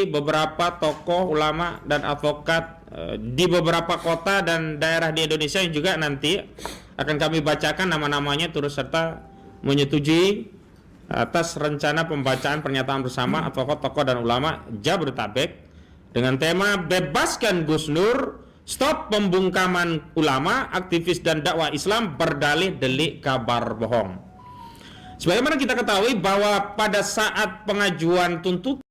beberapa tokoh ulama dan advokat di beberapa kota dan daerah di Indonesia yang juga nanti akan kami bacakan nama-namanya turut serta menyetujui atas rencana pembacaan pernyataan bersama advokat tokoh dan ulama Jabodetabek dengan tema bebaskan Gus Nur, stop pembungkaman ulama, aktivis dan dakwah Islam berdalih delik kabar bohong. Sebagaimana kita ketahui bahwa pada saat pengajuan tuntutan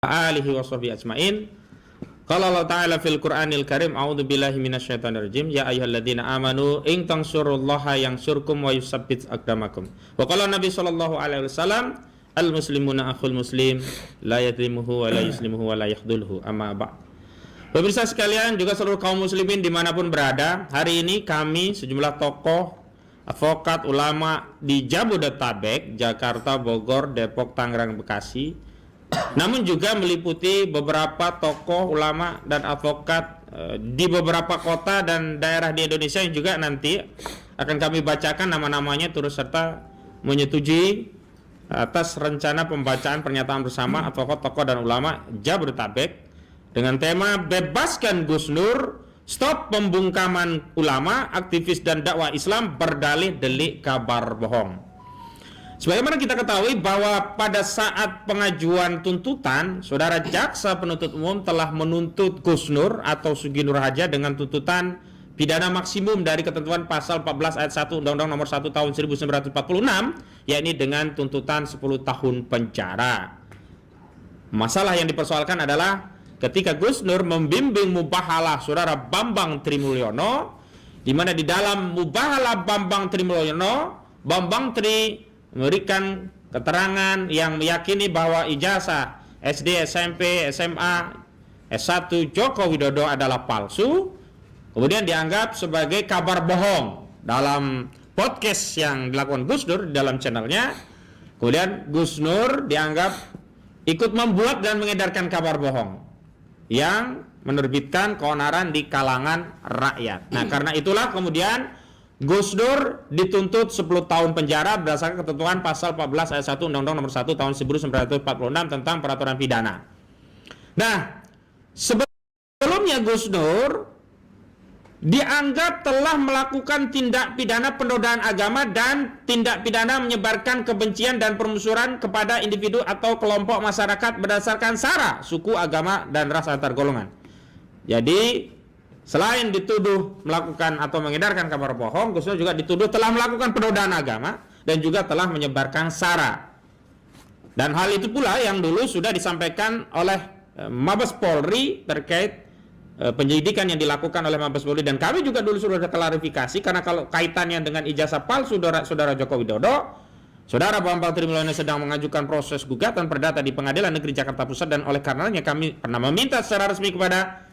alihi washabihi ajmain. Qala Allah Ta'ala fil Qur'anil Karim, a'udzu billahi minasyaitonir rajim, ya ayyuhalladzina amanu in tansurullaha yansurkum wa yusabbit aqdamakum. Wa qala Nabi sallallahu alaihi wasallam, al muslimuna akhul muslim, la yadlimuhu wa la yuslimuhu wa la yakhdhuluhu, amma ba'd. Pemirsa sekalian, juga seluruh kaum muslimin dimanapun berada, hari ini kami sejumlah tokoh, advokat, ulama di Jabodetabek, Jakarta, Bogor, Depok, Tangerang, Bekasi, namun juga meliputi beberapa tokoh ulama dan advokat di beberapa kota dan daerah di Indonesia yang juga nanti akan kami bacakan nama-namanya turut serta menyetujui atas rencana pembacaan pernyataan bersama advokat tokoh dan ulama Jabodetabek dengan tema bebaskan Gus Nur, stop pembungkaman ulama, aktivis dan dakwah Islam berdalih delik kabar bohong. Sebagaimana kita ketahui bahwa pada saat pengajuan tuntutan, saudara jaksa penuntut umum telah menuntut Gus Nur atau Sugi Nur Haja dengan tuntutan pidana maksimum dari ketentuan pasal 14 ayat 1 Undang-Undang Nomor 1 Tahun 1946, yakni dengan tuntutan 10 tahun penjara. Masalah yang dipersoalkan adalah ketika Gus Nur membimbing mubahalah saudara Bambang Trimulyono, di mana di dalam mubahalah Bambang Trimulyono, Bambang Tri memberikan keterangan yang meyakini bahwa ijazah SD, SMP, SMA, S1 Joko Widodo adalah palsu, kemudian dianggap sebagai kabar bohong dalam podcast yang dilakukan Gus Nur di dalam channelnya. Kemudian Gus Nur dianggap ikut membuat dan mengedarkan kabar bohong yang menerbitkan keonaran di kalangan rakyat. Nah, karena itulah kemudian Gus Nur dituntut 10 tahun penjara berdasarkan ketentuan pasal 14 ayat 1 Undang-Undang Nomor 1 Tahun 1946 tentang peraturan pidana. Nah, sebelumnya Gus Nur dianggap telah melakukan tindak pidana penodaan agama dan tindak pidana menyebarkan kebencian dan permusuhan kepada individu atau kelompok masyarakat berdasarkan sara, suku, agama, dan ras antar golongan. Jadi selain dituduh melakukan atau mengedarkan kabar bohong, Gus Nur juga dituduh telah melakukan penodaan agama dan juga telah menyebarkan sara. Dan hal itu pula yang dulu sudah disampaikan oleh Mabes Polri terkait penyelidikan yang dilakukan oleh Mabes Polri, dan kami juga dulu sudah klarifikasi karena kalau kaitannya dengan ijazah palsu saudara Joko Widodo, saudara Bambang Trimulyono sedang mengajukan proses gugatan perdata di Pengadilan Negeri Jakarta Pusat, dan oleh karenanya kami pernah meminta secara resmi kepada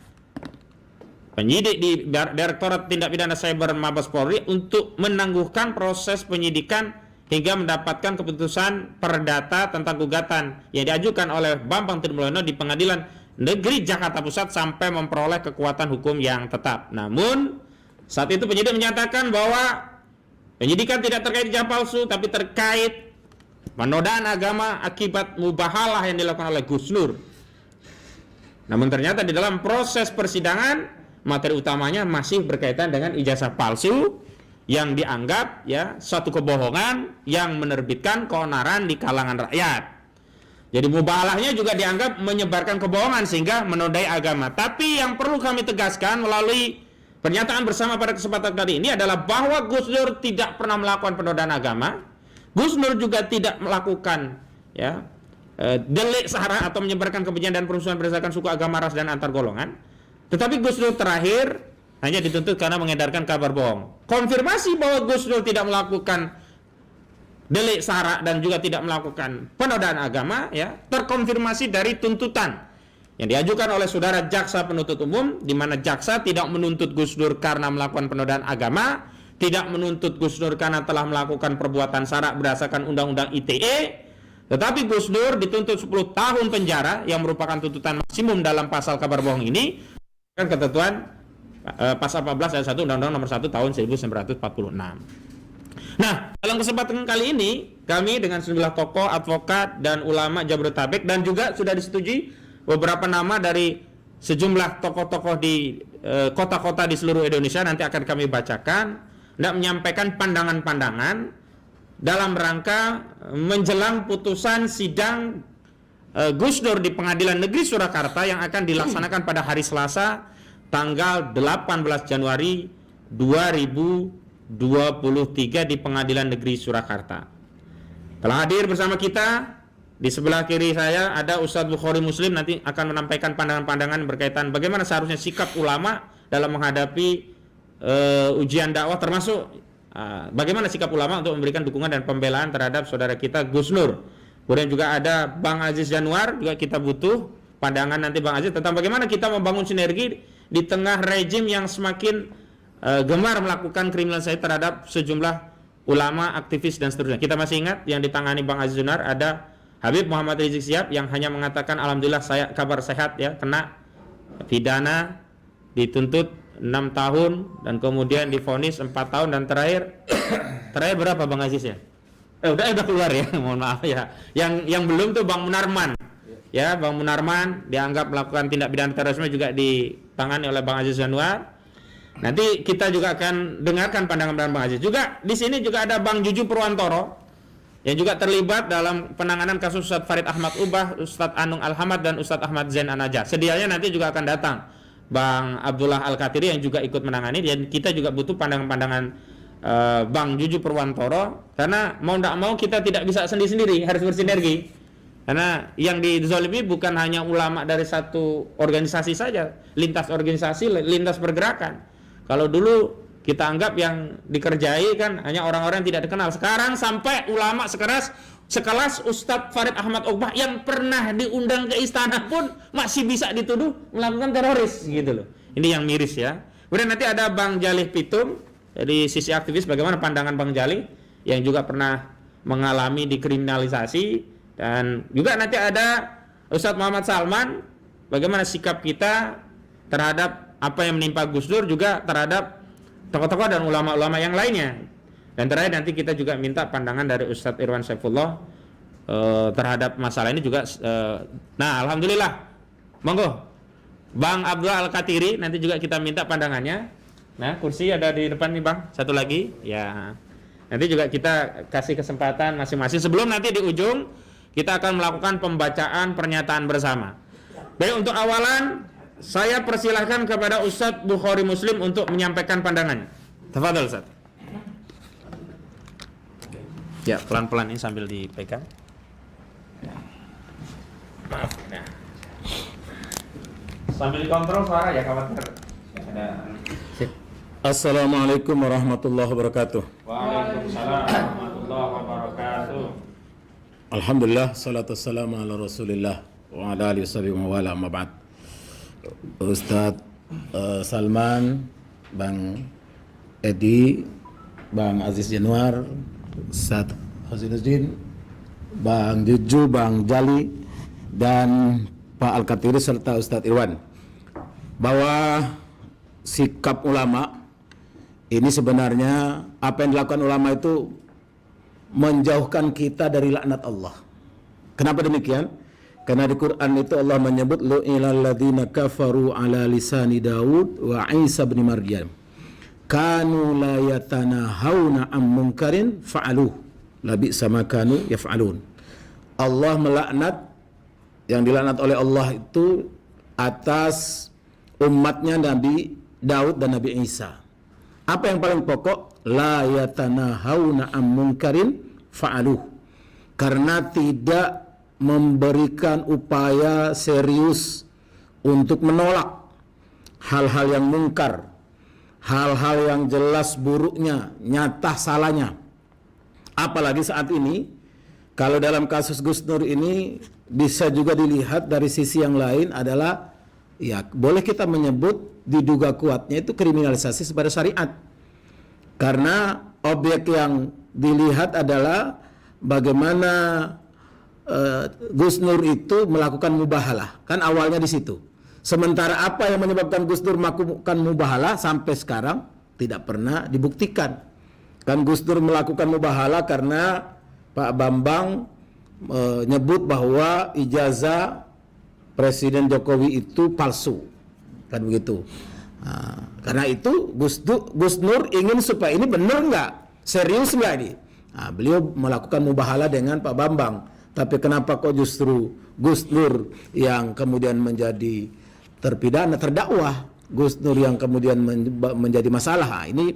penyidik di Direktorat Tindak Pidana Cyber Mabes Polri untuk menangguhkan proses penyidikan hingga mendapatkan keputusan perdata tentang gugatan yang diajukan oleh Bambang Trimulyono di Pengadilan Negeri Jakarta Pusat sampai memperoleh kekuatan hukum yang tetap. Namun saat itu penyidik menyatakan bahwa penyidikan tidak terkait ijazah palsu, tapi terkait penodaan agama akibat mubahalah yang dilakukan oleh Gus Nur. Namun ternyata di dalam proses persidangan materi utamanya masih berkaitan dengan ijazah palsu yang dianggap ya suatu kebohongan yang menerbitkan keonaran di kalangan rakyat. Jadi mubalahnya juga dianggap menyebarkan kebohongan sehingga menodai agama. Tapi yang perlu kami tegaskan melalui pernyataan bersama pada kesempatan kali ini adalah bahwa Gus Nur tidak pernah melakukan penodaan agama. Gus Nur juga tidak melakukan ya delik sara atau menyebarkan kebencian dan permusuhan berdasarkan suku, agama, ras dan antar golongan. Tetapi Gus Nur terakhir hanya dituntut karena mengedarkan kabar bohong. Konfirmasi bahwa Gus Nur tidak melakukan delik sara dan juga tidak melakukan penodaan agama ya terkonfirmasi dari tuntutan yang diajukan oleh saudara jaksa penuntut umum, di mana jaksa tidak menuntut Gus Nur karena melakukan penodaan agama, tidak menuntut Gus Nur karena telah melakukan perbuatan sara berdasarkan undang-undang ITE, tetapi Gus Nur dituntut 10 tahun penjara yang merupakan tuntutan maksimum dalam pasal kabar bohong ini kan ketentuan pasal 14 ayat 1 Undang-Undang Nomor 1 Tahun 1946. Nah, dalam kesempatan kali ini kami dengan sejumlah tokoh, advokat dan ulama Jabodetabek dan juga sudah disetujui beberapa nama dari sejumlah tokoh-tokoh di kota-kota di seluruh Indonesia nanti akan kami bacakan dan menyampaikan pandangan-pandangan dalam rangka menjelang putusan sidang Gus Nur di Pengadilan Negeri Surakarta yang akan dilaksanakan pada hari Selasa tanggal 18 Januari 2023 di Pengadilan Negeri Surakarta. Telah hadir bersama kita di sebelah kiri saya ada Ustadz Bukhari Muslim, nanti akan menampaikan pandangan-pandangan berkaitan bagaimana seharusnya sikap ulama dalam menghadapi ujian dakwah, termasuk bagaimana sikap ulama untuk memberikan dukungan dan pembelaan terhadap saudara kita Gus Nur. Kemudian juga ada Bang Aziz Januar, juga kita butuh pandangan nanti Bang Aziz tentang bagaimana kita membangun sinergi di tengah rejim yang semakin gemar melakukan kriminalisasi terhadap sejumlah ulama, aktivis dan seterusnya. Kita masih ingat yang ditangani Bang Aziz Januar ada Habib Muhammad Rizik Syihab yang hanya mengatakan alhamdulillah saya kabar sehat ya, kena pidana dituntut 6 tahun dan kemudian divonis 4 tahun dan terakhir berapa Bang Aziz ya? Udah keluar ya, mohon maaf ya. Yang belum tuh Bang Munarman. Ya, Bang Munarman dianggap melakukan tindak pidana terorisme juga ditangani oleh Bang Aziz Januar. Nanti kita juga akan dengarkan pandangan Bang Aziz. Juga di sini juga ada Bang Juju Purwantoro yang juga terlibat dalam penanganan kasus Ustadz Farid Ahmad Ubah, Ustadz Anung Alhamad dan Ustadz Ahmad Zain An-Najjar. Sedianya nanti juga akan datang Bang Abdullah Al-Katiri yang juga ikut menangani, dan kita juga butuh pandangan-pandangan Bang Juju Purwantoro karena mau tidak mau kita tidak bisa sendiri-sendiri, harus bersinergi. Karena yang dizalimi bukan hanya ulama dari satu organisasi saja, lintas organisasi, lintas pergerakan. Kalau dulu kita anggap yang dikerjai kan hanya orang-orang yang tidak dikenal. Sekarang sampai ulama sekelas Ustadz Farid Ahmad Ubah yang pernah diundang ke istana pun masih bisa dituduh melakukan teroris gitu loh. Ini yang miris ya. Kemudian nanti ada Bang Jalih Pitung dari sisi aktivis, bagaimana pandangan Bang Jalih yang juga pernah mengalami dikriminalisasi. Dan juga nanti ada Ustadz Muhammad Salman, bagaimana sikap kita terhadap apa yang menimpa Gus Dur, juga terhadap tokoh-tokoh dan ulama-ulama yang lainnya. Dan terakhir nanti kita juga minta pandangan dari Ustadz Irwan Saifullah terhadap masalah ini juga. Nah, alhamdulillah, monggo Bang Abdullah Al-Katiri nanti juga kita minta pandangannya. Nah, kursi ada di depan nih Bang, satu lagi ya. Nanti juga kita kasih kesempatan masing-masing. Sebelum nanti di ujung kita akan melakukan pembacaan pernyataan bersama. Baik, untuk awalan saya persilahkan kepada Ustadz Bukhari Muslim untuk menyampaikan pandangannya. Tafadhol Ustaz. Ya, pelan-pelan ini sambil dipegang. Maaf. Nah. Sambil dikontrol suara ya, khawatir ada. Assalamualaikum warahmatullahi wabarakatuh. Waalaikumsalam warahmatullahi wabarakatuh. Alhamdulillah, salatu wassalamu ala rasulillah wa ala alihi wa sahbihi wa wala, amma ba'd. Ustaz Salman, Bang Edi, Bang Aziz Januar, Ustadz Hasinuddin, Bang Juju, Bang Jali, dan Pak Al-Katiri serta Ustadz Irwan, bahwa sikap ulama ini sebenarnya apa yang dilakukan ulama itu menjauhkan kita dari laknat Allah. Kenapa demikian? Karena di Quran itu Allah menyebut lu'ilal ladzina kafaru ala lisani Daud wa Isa bin Maryam kanu la yatanahawna am munkarin fa'aluh labi sama kanu yaf'alun. Allah melaknat, yang dilaknat oleh Allah itu atas umatnya Nabi Daud dan Nabi Isa. Apa yang paling pokok? La yatanahawna am munkarin fa'aluh. Karena tidak memberikan upaya serius untuk menolak hal-hal yang mungkar, hal-hal yang jelas buruknya, nyata salahnya. Apalagi saat ini, kalau dalam kasus Gus Nur ini bisa juga dilihat dari sisi yang lain adalah, ya boleh kita menyebut diduga kuatnya itu kriminalisasi sepada syariat. Karena objek yang dilihat adalah bagaimana Gus Nur itu melakukan mubahalah, kan awalnya di situ. Sementara apa yang menyebabkan Gus Nur melakukan mubahalah sampai sekarang tidak pernah dibuktikan. Kan Gus Nur melakukan mubahalah karena Pak Bambang menyebut bahwa ijazah Presiden Jokowi itu palsu, kan begitu. Nah, karena itu Gus Nur ingin supaya ini benar nggak, serius nggak ini. Nah, beliau melakukan mubahalah dengan Pak Bambang. Tapi kenapa kok justru Gus Nur yang kemudian menjadi terpidana, terdakwah, Gus Nur yang kemudian menjadi masalah? Nah,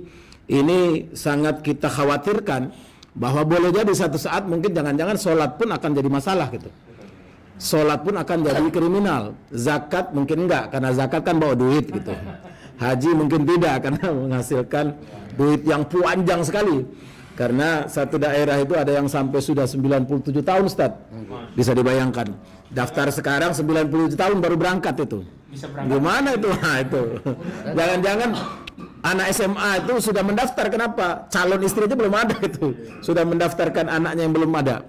ini sangat kita khawatirkan bahwa boleh jadi satu saat mungkin jangan-jangan sholat pun akan jadi masalah gitu. Sholat pun akan jadi kriminal. Zakat mungkin enggak, karena zakat kan bawa duit gitu. Haji mungkin tidak, karena menghasilkan duit yang panjang sekali. Karena satu daerah itu ada yang sampai sudah 97 tahun, Ustaz. Bisa dibayangkan. Daftar sekarang 97 tahun baru berangkat itu. Bisa berangkat. Gimana itu? Nah, itu. Jangan-jangan anak SMA itu sudah mendaftar, kenapa? Calon istrinya belum ada itu. Sudah mendaftarkan anaknya yang belum ada.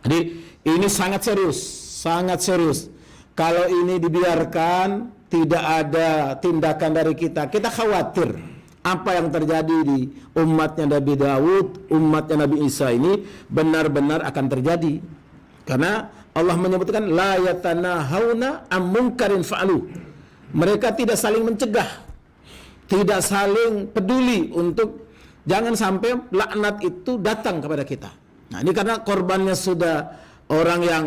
Jadi ini sangat serius, sangat serius. Kalau ini dibiarkan, tidak ada tindakan dari kita khawatir apa yang terjadi di umatnya Nabi Daud, umatnya Nabi Isa ini benar-benar akan terjadi. Karena Allah menyebutkan la yatanahawna am munkarin fa'alu. Mereka tidak saling mencegah, tidak saling peduli untuk jangan sampai laknat itu datang kepada kita. Nah, ini karena korbannya sudah orang yang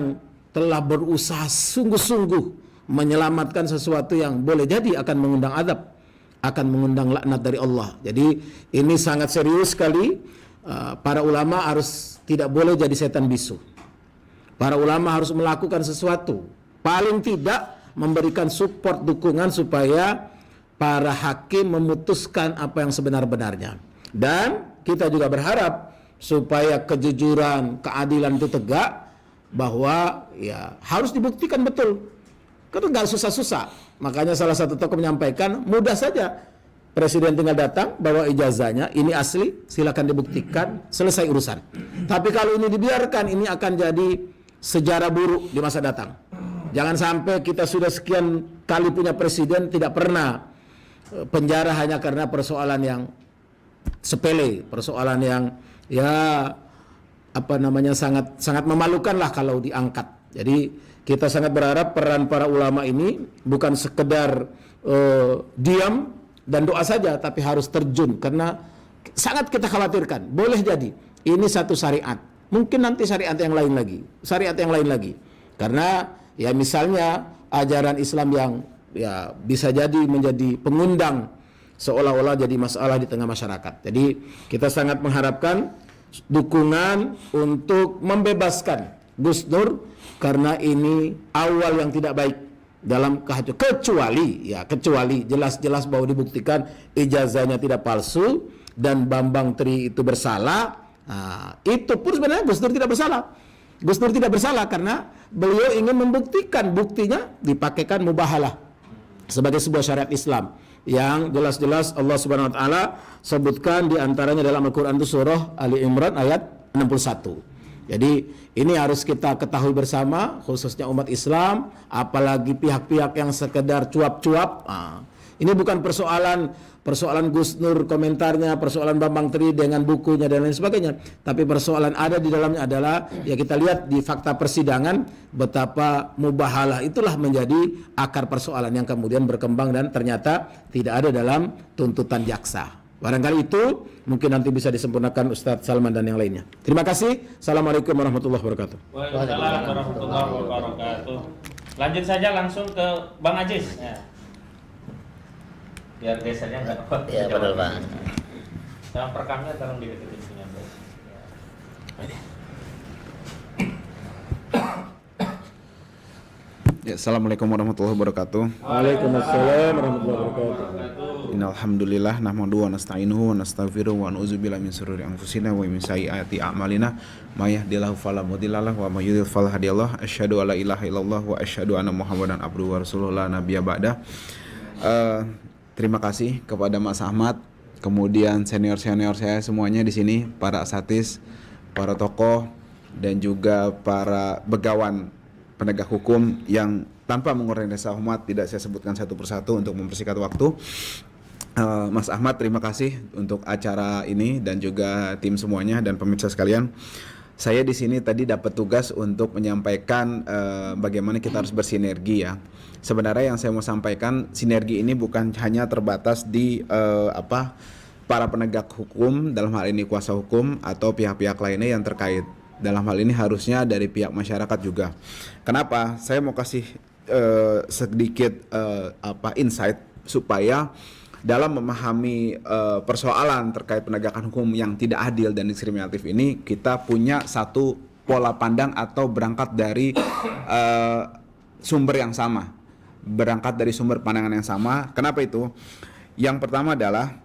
telah berusaha sungguh-sungguh menyelamatkan sesuatu yang boleh jadi akan mengundang azab, akan mengundang laknat dari Allah. Jadi ini sangat serius sekali. Para ulama harus tidak boleh jadi setan bisu. Para ulama harus melakukan sesuatu, paling tidak memberikan support, dukungan supaya para hakim memutuskan apa yang sebenar-benarnya. Dan kita juga berharap supaya kejujuran, keadilan itu tegak, bahwa ya harus dibuktikan betul. Karena nggak susah-susah. Makanya salah satu tokoh menyampaikan, mudah saja. Presiden tinggal datang, bawa ijazahnya, ini asli, silakan dibuktikan, selesai urusan. Tapi kalau ini dibiarkan, ini akan jadi sejarah buruk di masa datang. Jangan sampai kita sudah sekian kali punya presiden, tidak pernah penjara hanya karena persoalan yang sepele, persoalan yang ya apa namanya sangat memalukan lah kalau diangkat. Jadi kita sangat berharap peran para ulama ini bukan sekedar diam dan doa saja, tapi harus terjun, karena sangat kita khawatirkan. Boleh jadi ini satu syariat, mungkin nanti syariat yang lain lagi, karena ya misalnya ajaran Islam yang ya bisa jadi menjadi pengundang seolah-olah jadi masalah di tengah masyarakat. Jadi kita sangat mengharapkan dukungan untuk membebaskan Gus Nur, karena ini awal yang tidak baik dalam kecuali jelas-jelas bahwa dibuktikan ijazahnya tidak palsu dan Bambang Tri itu bersalah. Nah, itu pun sebenarnya Gus Nur tidak bersalah. Gus Nur tidak bersalah karena beliau ingin membuktikan, buktinya dipakaikan mubahalah. sebagai sebuah syariat Islam yang jelas-jelas Allah Subhanahu wa taala sebutkan di antaranya dalam Al-Qur'an itu surah Ali Imran ayat 61. Jadi ini harus kita ketahui bersama, khususnya umat Islam, apalagi pihak-pihak yang sekedar cuap-cuap. Ini bukan persoalan Gus Nur komentarnya, persoalan Bambang Tri dengan bukunya dan lain sebagainya. Tapi persoalan ada di dalamnya adalah ya kita lihat di fakta persidangan betapa mubahalah itulah menjadi akar persoalan yang kemudian berkembang dan ternyata tidak ada dalam tuntutan jaksa. Barangkali itu mungkin nanti bisa disempurnakan Ustadz Salman dan yang lainnya. Terima kasih. Assalamualaikum warahmatullahi wabarakatuh. Waalaikumsalam warahmatullahi wabarakatuh. Lanjut saja langsung ke Bang Ajis. Ya. Biar gesernya nggak kuat. Ya betul Pak. Sama perekamnya tolong dideketin punya Bos. Ya, Assalamualaikum warahmatullahi wabarakatuh. Waalaikumsalam warahmatullahi wabarakatuh. Innalhamdulillah nahmaduhu wa nasta'inuhu wa nastaghfiruhu wa na'udzubillahi min shururi anfusina wa min sayyiati a'malina may yahdihillahu fala mudhillalah wa may yudhlil fala hadiyalah. Asyhadu alla ilaha illallah wa asyhadu anna Muhammadan abduhu wa rasuluhu la nabiyya ba'da. Terima kasih kepada Mas Ahmad, kemudian senior-senior saya semuanya di sini, para asatidz, para tokoh dan juga para begawan penegak hukum yang tanpa mengurangi rasa hormat tidak saya sebutkan satu persatu untuk mempersingkat waktu. Mas Ahmad, terima kasih untuk acara ini dan juga tim semuanya dan pemirsa sekalian. Saya di sini tadi dapat tugas untuk menyampaikan bagaimana kita harus bersinergi ya. Sebenarnya yang saya mau sampaikan, sinergi ini bukan hanya terbatas di para penegak hukum, dalam hal ini kuasa hukum atau pihak-pihak lainnya yang terkait. Dalam hal ini harusnya dari pihak masyarakat juga. Kenapa? Saya mau kasih sedikit insight supaya dalam memahami persoalan terkait penegakan hukum yang tidak adil dan diskriminatif ini, kita punya satu pola pandang atau berangkat dari sumber yang sama, berangkat dari sumber pandangan yang sama. Kenapa itu? Yang pertama adalah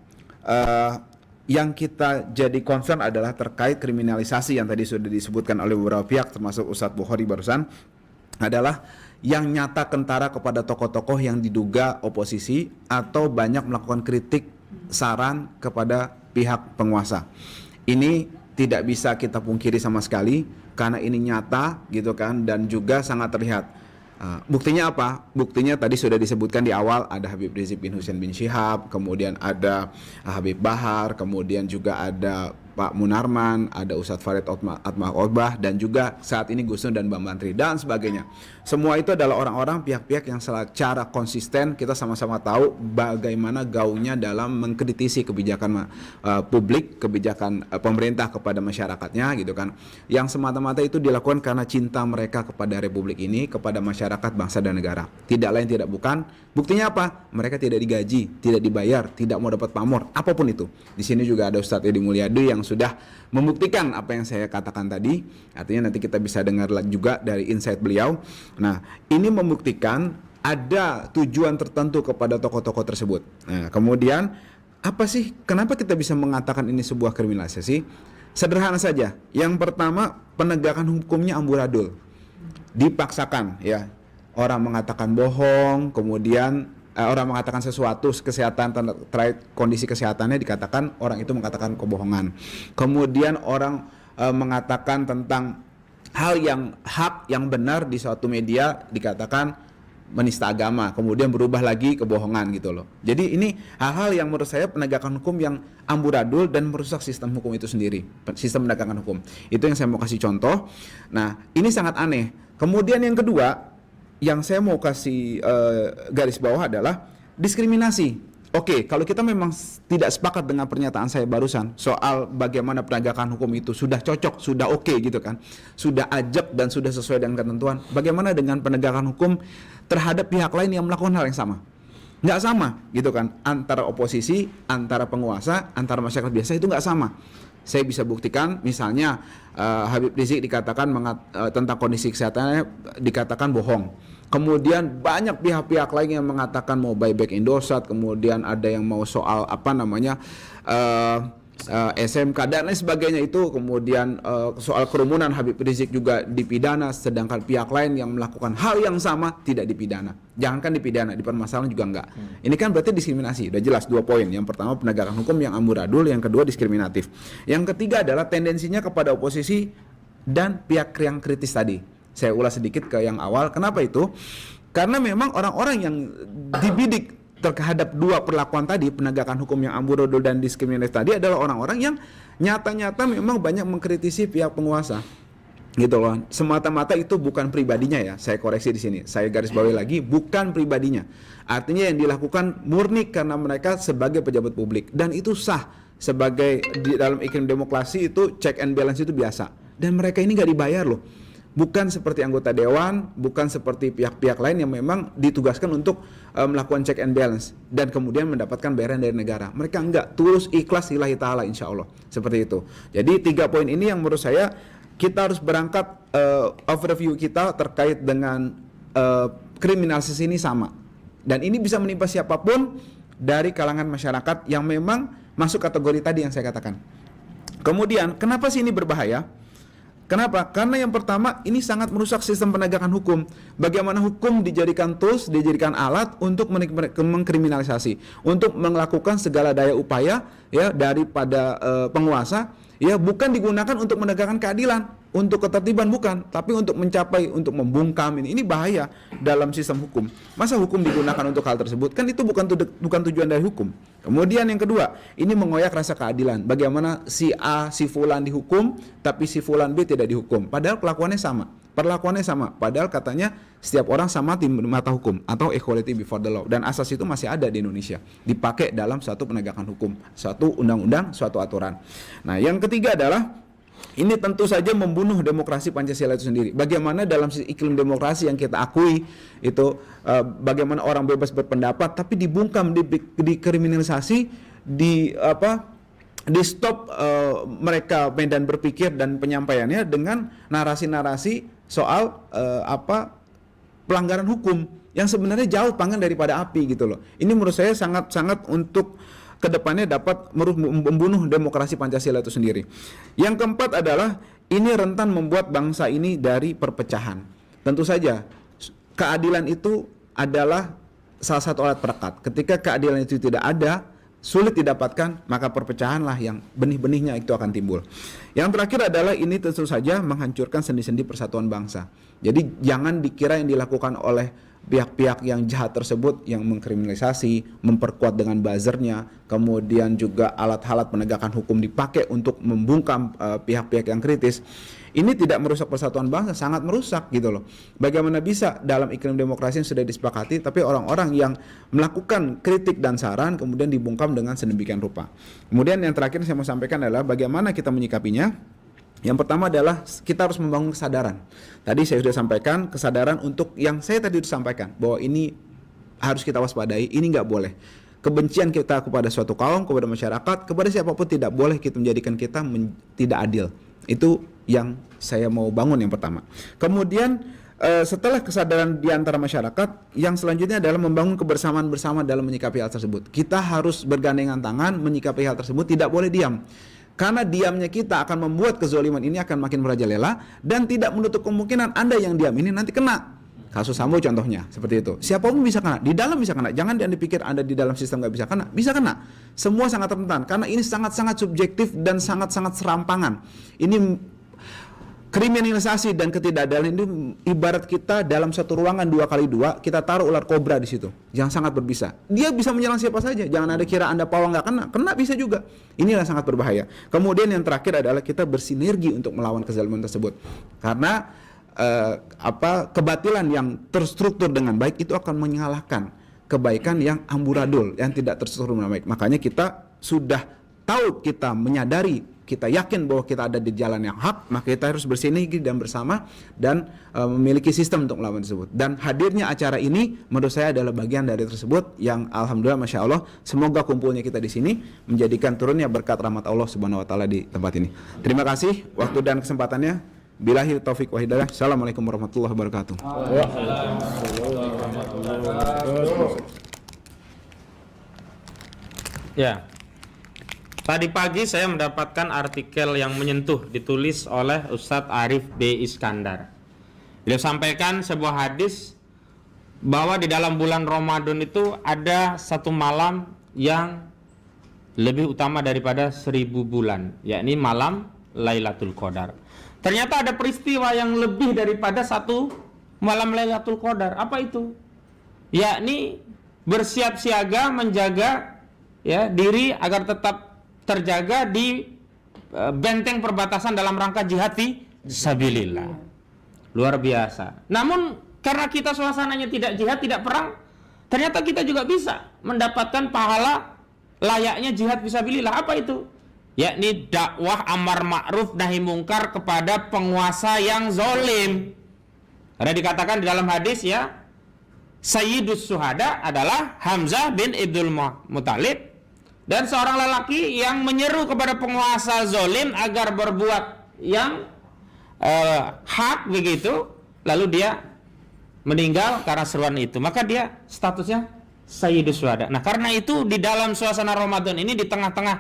yang kita jadi concern adalah terkait kriminalisasi yang tadi sudah disebutkan oleh beberapa pihak termasuk Ustadz Bukhari barusan, adalah yang nyata kentara kepada tokoh-tokoh yang diduga oposisi atau banyak melakukan kritik saran kepada pihak penguasa. Ini tidak bisa kita pungkiri sama sekali karena ini nyata gitu kan, dan juga sangat terlihat. Buktinya apa? Buktinya tadi sudah disebutkan di awal, ada Habib Rizik bin Hussein bin Syihab, kemudian ada Habib Bahar, kemudian juga ada Pak Munarman, ada Ustadz Farid Atmah Ogbah, dan juga saat ini Gus Nur dan Bang Mantri dan sebagainya. Semua itu adalah orang-orang pihak-pihak yang secara konsisten kita sama-sama tahu bagaimana gaungnya dalam mengkritisi kebijakan publik, kebijakan pemerintah kepada masyarakatnya gitu kan. Yang semata-mata itu dilakukan karena cinta mereka kepada republik ini, kepada masyarakat, bangsa dan negara. Tidak lain tidak bukan. Buktinya apa? Mereka tidak digaji, tidak dibayar, tidak mau dapat pamor, apapun itu. Di sini juga ada Ustadz Edi Mulyadi yang sudah membuktikan apa yang saya katakan tadi. Artinya nanti kita bisa dengar juga dari insight beliau. Nah, ini membuktikan ada tujuan tertentu kepada tokoh-tokoh tersebut. Nah, kemudian apa sih? Kenapa kita bisa mengatakan ini sebuah kriminalisasi? Sederhana saja. Yang pertama, penegakan hukumnya amburadul, dipaksakan ya. Orang mengatakan bohong, kemudian orang mengatakan sesuatu kesehatan terkait kondisi kesehatannya dikatakan orang itu mengatakan kebohongan. Kemudian orang mengatakan tentang hal yang hak yang benar di suatu media dikatakan menista agama, kemudian berubah lagi kebohongan gitu loh. Jadi ini hal-hal yang menurut saya penegakan hukum yang amburadul dan merusak sistem hukum itu sendiri, sistem penegakan hukum. Itu yang saya mau kasih contoh. Nah, ini sangat aneh. Kemudian yang kedua yang saya mau kasih garis bawah adalah diskriminasi. Oke, kalau kita memang tidak sepakat dengan pernyataan saya barusan soal bagaimana penegakan hukum itu sudah cocok, sudah oke gitu kan, sudah ajak dan sudah sesuai dengan ketentuan, bagaimana dengan penegakan hukum terhadap pihak lain yang melakukan hal yang sama? Nggak sama gitu kan, antara oposisi, antara penguasa, antara masyarakat biasa itu nggak sama. Saya bisa buktikan misalnya Habib Rizik dikatakan tentang kondisi kesehatannya dikatakan bohong. Kemudian banyak pihak-pihak lain yang mengatakan mau buyback Indosat, kemudian ada yang mau soal SMK dan lain sebagainya itu, kemudian soal kerumunan Habib Rizik juga dipidana, sedangkan pihak lain yang melakukan hal yang sama tidak dipidana. Jangankan dipidana, dipermasalahan juga enggak. Ini kan berarti diskriminasi. Udah jelas 2 poin. Yang pertama penegakan hukum yang amburadul, yang kedua diskriminatif. Yang ketiga adalah tendensinya kepada oposisi dan pihak yang kritis tadi. Saya ulas sedikit ke yang awal. Kenapa itu? Karena memang orang-orang yang dibidik terhadap 2 perlakuan tadi, penegakan hukum yang amburadul dan diskriminatif tadi, adalah orang-orang yang nyata-nyata memang banyak mengkritisi pihak penguasa, gitu loh. Semata-mata itu bukan pribadinya ya, saya koreksi di sini, saya garis bawahi lagi, bukan pribadinya. Artinya yang dilakukan murni karena mereka sebagai pejabat publik, dan itu sah. Sebagai di dalam iklim demokrasi itu check and balance itu biasa, dan mereka ini nggak dibayar loh. Bukan seperti anggota dewan, bukan seperti pihak-pihak lain yang memang ditugaskan untuk melakukan check and balance dan kemudian mendapatkan bayaran dari negara. Mereka enggak, tulus ikhlas lillahi ta'ala, insya Allah. Seperti itu. Jadi 3 poin ini yang menurut saya kita harus berangkat overview kita terkait dengan kriminalisasi ini sama. Dan ini bisa menimpa siapapun dari kalangan masyarakat yang memang masuk kategori tadi yang saya katakan. Kemudian, kenapa sih ini berbahaya? Kenapa? Karena yang pertama, ini sangat merusak sistem penegakan hukum. Bagaimana hukum dijadikan tools, dijadikan alat untuk mengkriminalisasi, untuk melakukan segala daya upaya ya daripada penguasa, ya bukan digunakan untuk menegakkan keadilan, untuk ketertiban bukan, tapi untuk mencapai, untuk membungkam ini bahaya dalam sistem hukum. Masa hukum digunakan untuk hal tersebut? Kan itu bukan tujuan dari hukum. Kemudian yang kedua, ini mengoyak rasa keadilan. Bagaimana si A, si Fulan dihukum, tapi si Fulan B tidak dihukum. Padahal perlakuannya sama. Padahal katanya setiap orang sama di mata hukum, atau equality before the law. Dan asas itu masih ada di Indonesia, dipakai dalam suatu penegakan hukum, suatu undang-undang, suatu aturan. Nah, yang ketiga adalah ini tentu saja membunuh demokrasi Pancasila itu sendiri. Bagaimana dalam iklim demokrasi yang kita akui itu bagaimana orang bebas berpendapat tapi dibungkam, dikriminalisasi, di stop mereka medan berpikir dan penyampaiannya dengan narasi-narasi soal pelanggaran hukum yang sebenarnya jauh panggang daripada api gitu loh. Ini menurut saya sangat-sangat untuk kedepannya dapat membunuh demokrasi Pancasila itu sendiri. Yang keempat adalah ini rentan membuat bangsa ini dari perpecahan. Tentu saja keadilan itu adalah salah satu alat perekat. Ketika keadilan itu tidak ada, sulit didapatkan, maka perpecahanlah yang benih-benihnya itu akan timbul. Yang terakhir adalah ini tentu saja menghancurkan sendi-sendi persatuan bangsa. Jadi jangan dikira yang dilakukan oleh pihak-pihak yang jahat tersebut, yang mengkriminalisasi, memperkuat dengan buzzernya, kemudian juga alat-alat penegakan hukum dipakai untuk membungkam pihak-pihak yang kritis. Ini tidak merusak persatuan bangsa, sangat merusak gitu loh. Bagaimana bisa dalam iklim demokrasi yang sudah disepakati, tapi orang-orang yang melakukan kritik dan saran kemudian dibungkam dengan sedemikian rupa. Kemudian yang terakhir saya mau sampaikan adalah bagaimana kita menyikapinya. Yang pertama adalah kita harus membangun kesadaran. Tadi saya sudah sampaikan kesadaran untuk yang saya tadi sudah sampaikan, bahwa ini harus kita waspadai, ini nggak boleh. Kebencian kita kepada suatu kaum, kepada masyarakat, kepada siapapun tidak boleh kita menjadikan kita tidak adil. Itu yang saya mau bangun yang pertama. Kemudian setelah kesadaran di antara masyarakat, yang selanjutnya adalah membangun kebersamaan bersama dalam menyikapi hal tersebut. Kita harus bergandengan tangan menyikapi hal tersebut, tidak boleh diam. Karena diamnya kita akan membuat kezaliman ini akan makin merajalela, dan tidak menutup kemungkinan Anda yang diam ini nanti kena. Kasus Sambo contohnya seperti itu. Siapapun bisa kena, di dalam bisa kena. Jangan Anda pikir Anda di dalam sistem nggak bisa kena. Bisa kena. Semua sangat rentan karena ini sangat-sangat subjektif dan sangat-sangat serampangan. Ini kriminalisasi dan ketidakadilan itu ibarat kita dalam satu ruangan 2x2 kita taruh ular kobra di situ yang sangat berbisa. Dia bisa menyerang siapa saja. Jangan ada kira Anda pawang nggak kena bisa juga. Inilah sangat berbahaya. Kemudian yang terakhir adalah kita bersinergi untuk melawan kezaliman tersebut. Karena kebatilan yang terstruktur dengan baik itu akan mengalahkan kebaikan yang amburadul, yang tidak terstruktur dengan baik. Makanya kita sudah tahu, kita menyadari, kita yakin bahwa kita ada di jalan yang hak, maka kita harus bersinergi dan bersama dan memiliki sistem untuk melawan tersebut. Dan hadirnya acara ini menurut saya adalah bagian dari tersebut yang alhamdulillah masya Allah, semoga kumpulnya kita di sini menjadikan turunnya berkat rahmat Allah Subhanahu Wa Taala di tempat ini. Terima kasih waktu dan kesempatannya. Billahi taufik wa hidayah. Assalamualaikum warahmatullahi wabarakatuh. Ya. Tadi pagi saya mendapatkan artikel yang menyentuh ditulis oleh Ustadz Arif B. Iskandar. Beliau sampaikan sebuah hadis bahwa di dalam bulan Ramadan itu ada satu malam yang lebih utama daripada 1000 bulan, yakni malam Lailatul Qadar. Ternyata ada peristiwa yang lebih daripada satu malam Lailatul Qadar. Apa itu? Yakni bersiap siaga menjaga ya diri agar tetap terjaga di benteng perbatasan dalam rangka jihad fi sabilillah. Luar biasa. Namun karena kita suasananya tidak jihad, tidak perang, ternyata kita juga bisa mendapatkan pahala layaknya jihad fi sabilillah. Apa itu? Yakni dakwah amar ma'ruf nahi mungkar kepada penguasa yang zalim. Karena dikatakan di dalam hadis ya, Sayyidus Syuhada adalah Hamzah bin Abdul Muthalib, dan seorang lelaki yang menyeru kepada penguasa zalim agar berbuat yang hak begitu, lalu dia meninggal karena seruan itu, maka dia statusnya Sayyidus Syuhada. Nah, karena itu di dalam suasana Ramadan ini, di tengah-tengah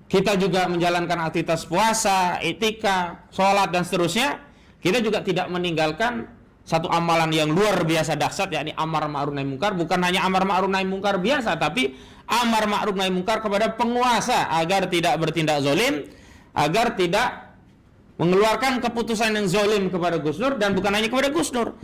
kita juga menjalankan aktivitas puasa, etika, sholat dan seterusnya, kita juga tidak meninggalkan satu amalan yang luar biasa dahsyat, yakni amar ma'ruf nahi mungkar. Bukan hanya amar ma'ruf nahi mungkar biasa, tapi amar ma'ruf nahi mungkar kepada penguasa agar tidak bertindak zalim, agar tidak mengeluarkan keputusan yang zalim kepada Gus Nur, dan bukan hanya kepada Gus Nur.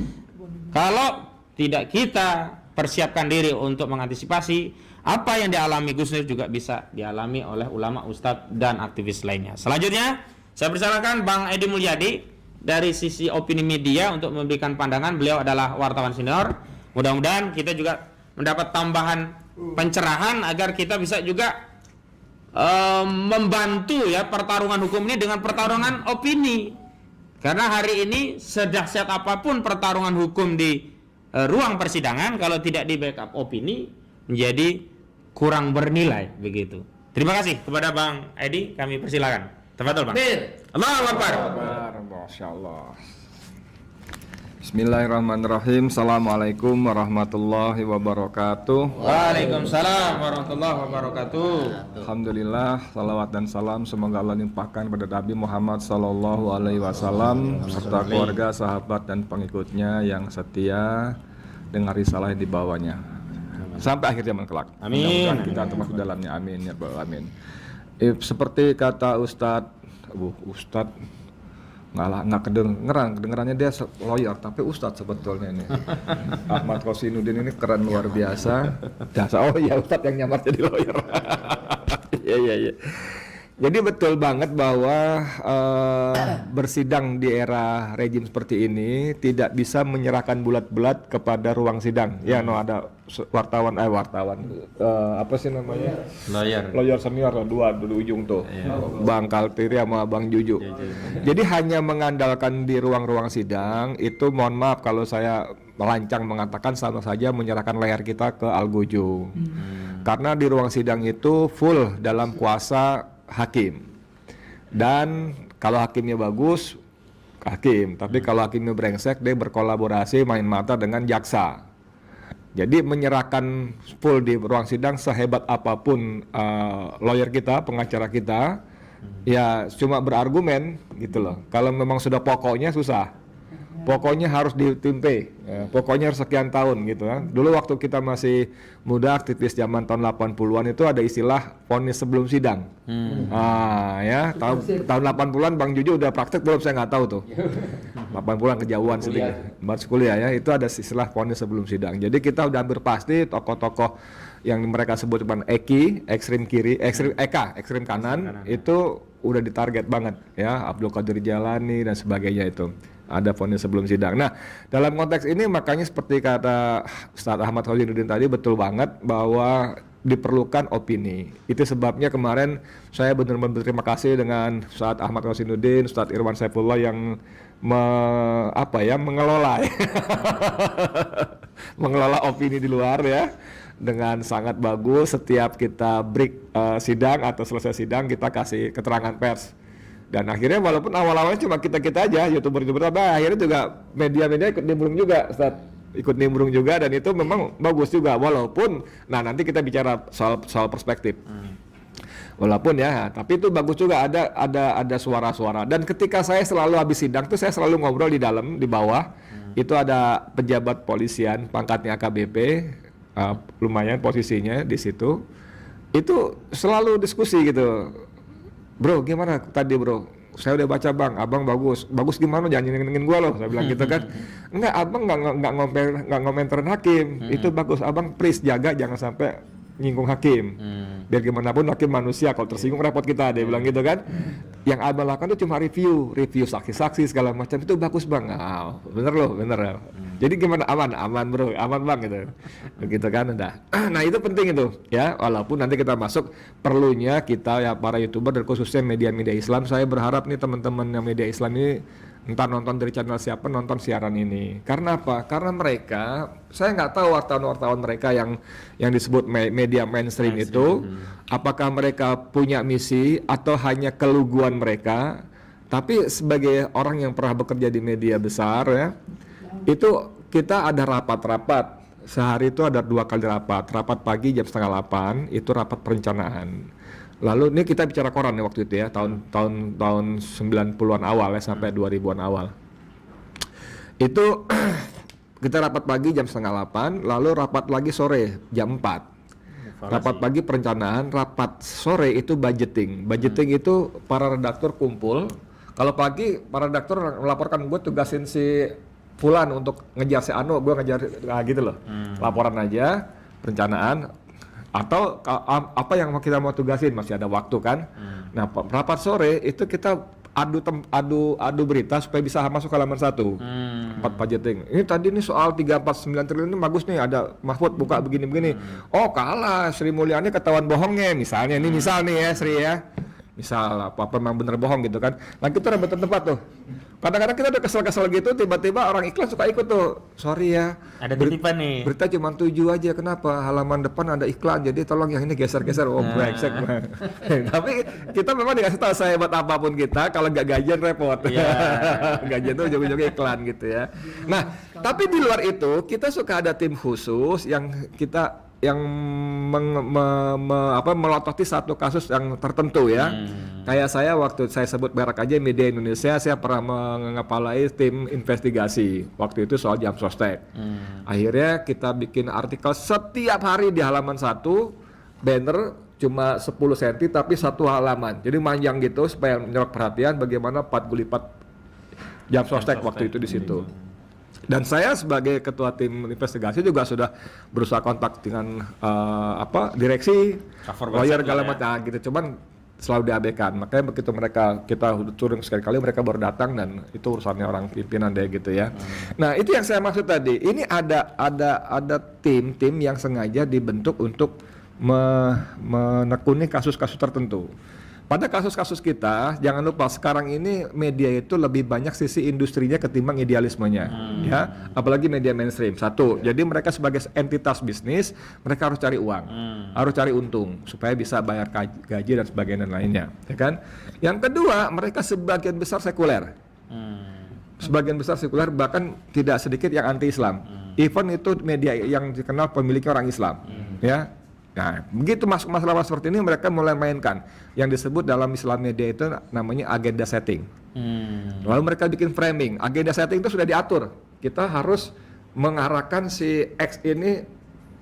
Kalau tidak kita persiapkan diri untuk mengantisipasi apa yang dialami Gus Nur, juga bisa dialami oleh ulama, ustadz dan aktivis lainnya. Selanjutnya saya persilakan Bang Edi Mulyadi dari sisi opini media untuk memberikan pandangan. Beliau adalah wartawan senior. Mudah-mudahan kita juga mendapat tambahan pencerahan agar kita bisa juga membantu ya pertarungan hukum ini dengan pertarungan opini. Karena hari ini sedahsyat apapun pertarungan hukum di ruang persidangan, kalau tidak di backup opini menjadi kurang bernilai begitu. Terima kasih kepada Bang Edi, kami persilakan. Tafadhol Bang. Allahu Akbar. Masya Allah. Bismillahirrahmanirrahim. Assalamualaikum warahmatullahi wabarakatuh. Waalaikumsalam warahmatullahi wabarakatuh. Alhamdulillah, salawat dan salam semoga Allah limpahkan pada Nabi Muhammad Sallallahu Alaihi Wasallam serta keluarga, sahabat dan pengikutnya yang setia dengan risalah yang dibawanya sampai akhir zaman kelak. Amin. Mudah-mudahan kita termasuk dalamnya. Amin ya Rabbal alamin. Seperti kata Ustadz nggak kedengerannya dia lawyer tapi Ustadz sebetulnya ini. Ahmad Rosinuddin ini keren luar biasa. Oh ya, Ustadz yang nyamar jadi lawyer. Iya. Jadi betul banget bahwa bersidang di era rejim seperti ini tidak bisa menyerahkan bulat-bulat kepada ruang sidang. Ya, ada wartawan apa sih namanya? Lawyer senior dua di ujung tuh. Yeah. Bang Kalpiri sama Bang Juju. Jadi hanya mengandalkan di ruang-ruang sidang itu, mohon maaf kalau saya melancang mengatakan, sama saja menyerahkan layar kita ke algojo. Karena di ruang sidang itu full dalam kuasa hakim, dan kalau hakimnya bagus hakim, tapi kalau hakimnya brengsek dia berkolaborasi main mata dengan jaksa. Jadi menyerahkan full di ruang sidang sehebat apapun lawyer kita, pengacara kita, ya cuma berargumen gitu loh. Kalau memang sudah pokoknya susah, pokoknya harus ditimpe, ya, pokoknya harus sekian tahun gitu kan. Dulu waktu kita masih muda, aktivis zaman tahun 80-an itu ada istilah vonis sebelum sidang. Ya, tahun 80-an Bang Juju udah praktek belum, saya nggak tahu tuh. 80-an kejauhan sedikit. Masih kuliah ya, itu ada istilah vonis sebelum sidang. Jadi kita udah hampir pasti tokoh-tokoh yang mereka sebut cuman ekstrim kiri, ekstrim kanan, itu udah ditarget banget ya, Abdul Qadir Jalani dan sebagainya itu. Ada vonis sebelum sidang. Nah, dalam konteks ini makanya seperti kata Ustadz Ahmad Rosinuddin tadi, betul banget bahwa diperlukan opini. Itu sebabnya kemarin saya benar-benar berterima kasih dengan Ustadz Ahmad Rosinuddin, Ustadz Irwan Saifullah yang mengelola mengelola opini di luar ya dengan sangat bagus. Setiap kita break sidang atau selesai sidang kita kasih keterangan pers. Dan akhirnya walaupun awal-awalnya cuma kita-kita aja, youtuber-youtuber, akhirnya juga media-media ikut nimbrung juga, dan itu memang bagus juga. Walaupun, nah nanti kita bicara soal perspektif. Walaupun ya, tapi itu bagus juga ada suara-suara. Dan ketika saya selalu habis sidang tuh saya selalu ngobrol di dalam, di bawah. Itu ada pejabat polisian, pangkatnya AKBP, lumayan posisinya di situ. Itu selalu diskusi gitu. Bro, gimana tadi bro? Saya udah baca bang, abang bagus gimana? Jangan nyenengin gua loh, saya bilang gitu kan. Enggak, abang nggak ngomentarin hakim, itu bagus. Abang please jaga jangan sampai nyinggung hakim. Biar gimana pun hakim manusia, kalau tersinggung repot kita, dia bilang gitu kan. Yang abang lakukan itu cuma review saksi-saksi segala macam, itu bagus bang. Nah, bener loh, bener. Jadi gimana, aman bro, aman bang gitu. Begitu kan udah. Nah itu penting itu ya, walaupun nanti kita masuk, perlunya kita ya para YouTuber dan khususnya media-media Islam, saya berharap nih teman-teman yang media Islam ini entah nonton dari channel siapa, nonton siaran ini. Karena apa? Karena mereka, saya nggak tahu wartawan-wartawan mereka yang disebut media mainstream itu, apakah mereka punya misi atau hanya keluguan mereka. Tapi sebagai orang yang pernah bekerja di media besar ya, itu kita ada rapat-rapat. Sehari itu ada 2 kali rapat pagi jam 7:30, itu rapat perencanaan. Lalu ini kita bicara koran ya waktu itu ya, tahun 90-an awal ya sampai 2000-an awal. Itu kita rapat pagi jam 7:30, lalu rapat lagi sore jam 4. Rapat pagi perencanaan, rapat sore itu budgeting. Budgeting itu para redaktur kumpul. Kalau pagi para redaktur melaporkan, gue tugasin si Fulan untuk ngejar si Anu, gue ngejar gitu loh. Laporan aja, perencanaan. Atau apa yang kita mau tugasin, masih ada waktu kan. Nah rapat sore itu kita adu berita supaya bisa masuk ke halaman 1. 4 budgeting. Ini tadi nih soal 349 triliun ini bagus nih, ada Mahfud buka begini-begini. Oh kalah, Sri Mulyani ketahuan bohongnya misalnya. Ini misal nih ya Sri ya. Misal apa memang bener bohong gitu kan. Nah kita rebutan tempat tuh. Kadang-kadang kita udah kesel-kesel gitu, tiba-tiba orang iklan suka ikut tuh. Sorry ya, ada titipan nih. Berita cuma 7 aja, kenapa? Halaman depan ada iklan, jadi tolong yang ini geser-geser. Oh brengsek. Tapi kita memang dikasih tahu sehebat apapun kita, kalau nggak gajian repot. Gajian tuh ujung-ujungnya iklan gitu ya. Nah, tapi di luar itu kita suka ada tim khusus yang melototi satu kasus yang tertentu ya. Kayak saya waktu saya sebut merek aja Media Indonesia, saya pernah mengepalai tim investigasi waktu itu soal jam sostek. Akhirnya kita bikin artikel setiap hari di halaman 1, banner cuma 10 cm tapi 1 halaman. Jadi manjang gitu supaya menyerap perhatian bagaimana Pat Gulipat jam sostek waktu itu di situ. Dan saya sebagai ketua tim investigasi juga sudah berusaha kontak dengan direksi, lawyer segala macam gitu. Cuman selalu diabaikan. Makanya begitu kita turun sekali-kali mereka baru datang dan itu urusannya orang pimpinan deh gitu ya. Nah itu yang saya maksud tadi. Ini ada tim yang sengaja dibentuk untuk menekuni kasus-kasus tertentu. Pada kasus-kasus kita, jangan lupa sekarang ini media itu lebih banyak sisi industrinya ketimbang idealismenya, ya. Apalagi media mainstream. Satu, jadi mereka sebagai entitas bisnis, mereka harus cari uang, harus cari untung supaya bisa bayar gaji dan sebagainya dan lainnya, ya kan? Yang kedua, mereka sebagian besar sekuler, sebagian besar sekuler bahkan tidak sedikit yang anti-Islam. Even itu media yang dikenal pemiliknya orang Islam, ya. Nah, begitu masuk masalah seperti ini mereka mulai mainkan yang disebut dalam Islam media itu namanya agenda setting. Lalu mereka bikin framing. Agenda setting itu sudah diatur. Kita harus mengarahkan si X ini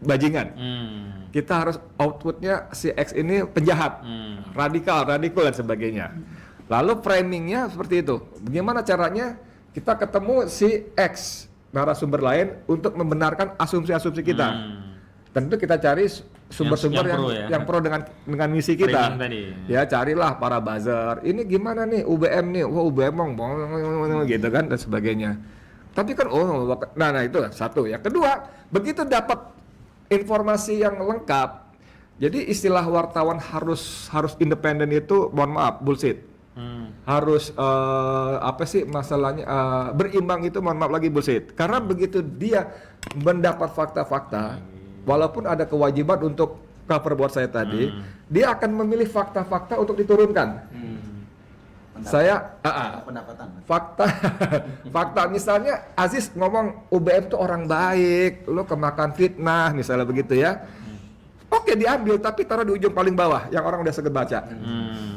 bajingan. Kita harus outputnya si X ini penjahat, radikal dan sebagainya. Lalu framingnya seperti itu. Bagaimana caranya kita ketemu si X narasumber lain untuk membenarkan asumsi-asumsi kita. Tentu kita cari sumber-sumber yang pro dengan misi kita. Ya carilah para buzzer. Ini gimana nih UBM nih? Wah UBM gitu kan dan sebagainya. Tapi kan nah itu satu. Yang kedua, begitu dapat informasi yang lengkap. Jadi istilah wartawan harus independen itu mohon maaf bullshit. Harus masalahnya berimbang itu mohon maaf lagi bullshit. Karena begitu dia mendapat fakta-fakta, walaupun ada kewajiban untuk cover buat saya tadi, dia akan memilih fakta-fakta untuk diturunkan. Fakta misalnya Aziz ngomong UBM itu orang baik, lo kemakan fitnah misalnya begitu ya. Oke, diambil tapi taruh di ujung paling bawah yang orang udah segera baca.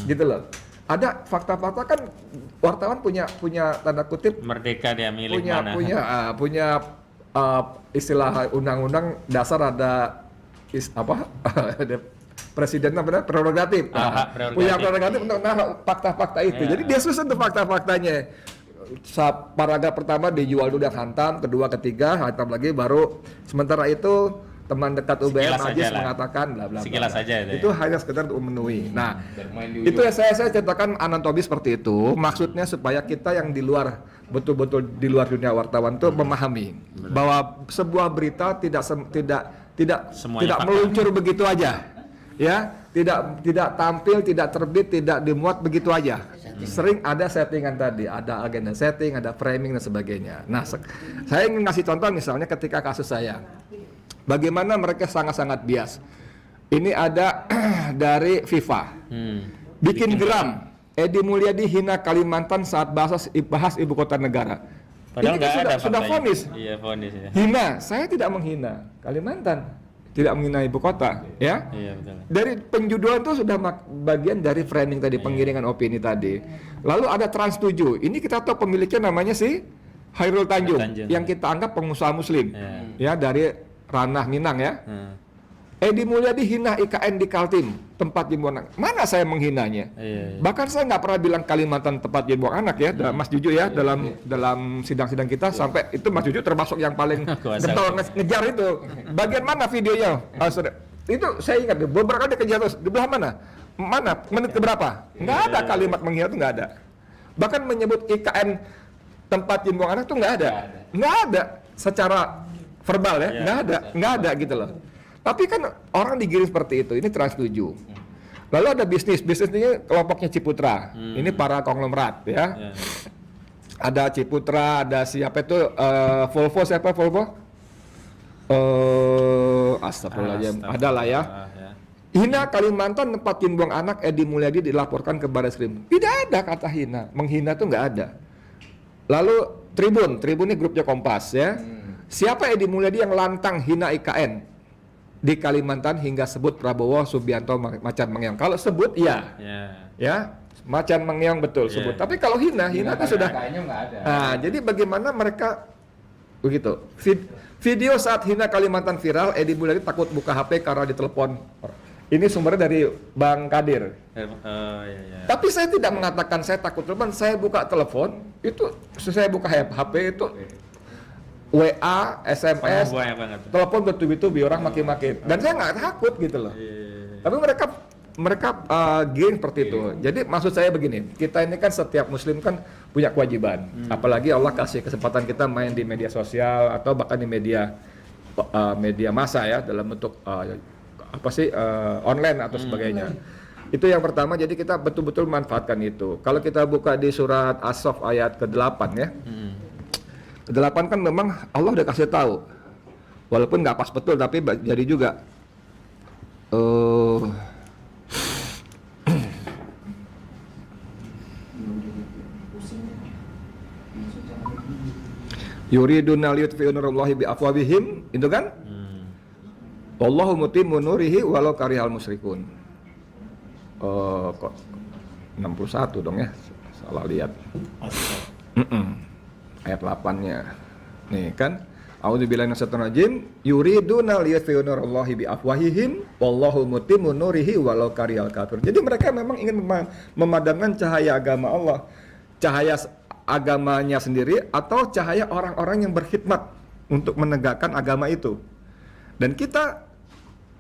Gitu loh. Ada fakta-fakta kan wartawan punya tanda kutip Merdeka dia milih punya mana. punya istilah undang-undang dasar ada ada presiden namanya prerogatif. Prerogatif. Punya prerogatif untuk naruh fakta-fakta itu. Ya. Jadi dia susun tuh fakta-faktanya. Paragraf pertama dijual dulu dan hantam, kedua, ketiga hantam lagi, baru sementara itu teman dekat UBM Sekilas Ajis saja lah. mengatakan bla bla bla. Sekilas saja itu ya. Itu hanya sekedar untuk memenuhi. Nah, itu yang saya ceritakan anatomi seperti itu. Maksudnya supaya kita yang di luar betul-betul di luar dunia wartawan itu memahami bahwa sebuah berita tidak Semuanya fakta. meluncur begitu aja. Ya, tidak tampil, tidak terbit, tidak dimuat begitu aja. Sering ada settingan tadi, ada agenda setting, ada framing dan sebagainya. Nah, saya ingin ngasih contoh misalnya ketika kasus saya. Bagaimana mereka sangat-sangat bias. Ini ada dari FIFA. Bikin geram. Edi Mulyadi hina Kalimantan saat bahas ibu kota negara. Padahal Ini nggak ada sudah faktanya. vonis. Iya, vonis ya. Hina, saya tidak menghina Kalimantan, tidak menghina ibu kota, ya. Iya, betul. Dari penjudulan itu sudah bagian dari framing tadi, pengiringan opini tadi. Lalu ada Trans 7. Ini kita tahu pemiliknya namanya si Hairul Tanjung, Tanjung. yang kita anggap pengusaha muslim. Iya. Ya, dari ranah Minang ya. Edi Mulyadi hina IKN di Kaltim, tempat dibuang anak. Mana saya menghinanya? Iya. Bahkan saya nggak pernah bilang Kalimantan tempat dibuang anak ya, Mas Juju ya, dalam sidang-sidang kita sampai itu Mas Juju termasuk yang paling Kuasa getol ngejar itu. Bagian mana videonya? Itu saya ingat beberapa kali dikejar terus. Di belah mana? Mana? Menit keberapa? Nggak ada kalimat menghina itu nggak ada. Bahkan menyebut IKN tempat dibuang anak itu nggak ada. Nggak ada secara verbal ya, nggak ada gitu loh. Tapi kan orang digiring seperti itu. Ini Trans 7. Lalu ada bisnis ini kelompoknya Ciputra. Ini para konglomerat ya. Ada Ciputra, ada siapa itu Volvo siapa Volvo? Astagfirullahaladzim. Ada lah ya. Hina Kalimantan tempat buang anak Edi Mulyadi dilaporkan ke Barreskrim. Tidak ada kata hina, menghina tuh nggak ada. Lalu Tribun ini grupnya Kompas ya. Siapa Edi Mulyadi yang lantang hina IKN di Kalimantan hingga sebut Prabowo Subianto macan mengeong? Kalau sebut iya, ya macan mengeong betul sebut. Tapi kalau hina itu sudah. Nah, jadi bagaimana mereka begitu? Video saat hina Kalimantan viral, Edi Mulyadi takut buka HP karena ditelepon. Ini sumbernya dari Bang Kadir. Iya. Tapi saya tidak mengatakan saya takut telepon, saya buka telepon, itu saya buka HP itu WA, SMS, telepon bertubi-tubi orang maki-maki, dan saya nggak takut gitu loh. Tapi mereka giring seperti itu. Jadi maksud saya begini, kita ini kan setiap muslim kan punya kewajiban. Apalagi Allah kasih kesempatan kita main di media sosial atau bahkan di media massa ya dalam bentuk online atau sebagainya. Itu yang pertama, jadi kita betul-betul manfaatkan itu. Kalau kita buka di surat As-Saff ayat ke-8 ya. Ke-8 kan memang Allah udah kasih tahu. Walaupun nggak pas betul tapi jadi juga yuriduna liyutfi'u nurallahi bi afwahihim, itu kan? Wallahu mutimmu nurihi walau karihal musyrikun. Kok 61 dong ya? Salah lihat. Ayat 8-nya. Nih kan, a'udzubillahi minasyaitonir rajim, yuriduna liyutfi'u nurallahi bi afwahihim wallahu mutimmu nurihi walau karihal kafir. Jadi mereka memang ingin memadamkan cahaya agama Allah, cahaya agamanya sendiri atau cahaya orang-orang yang berkhidmat untuk menegakkan agama itu. Dan kita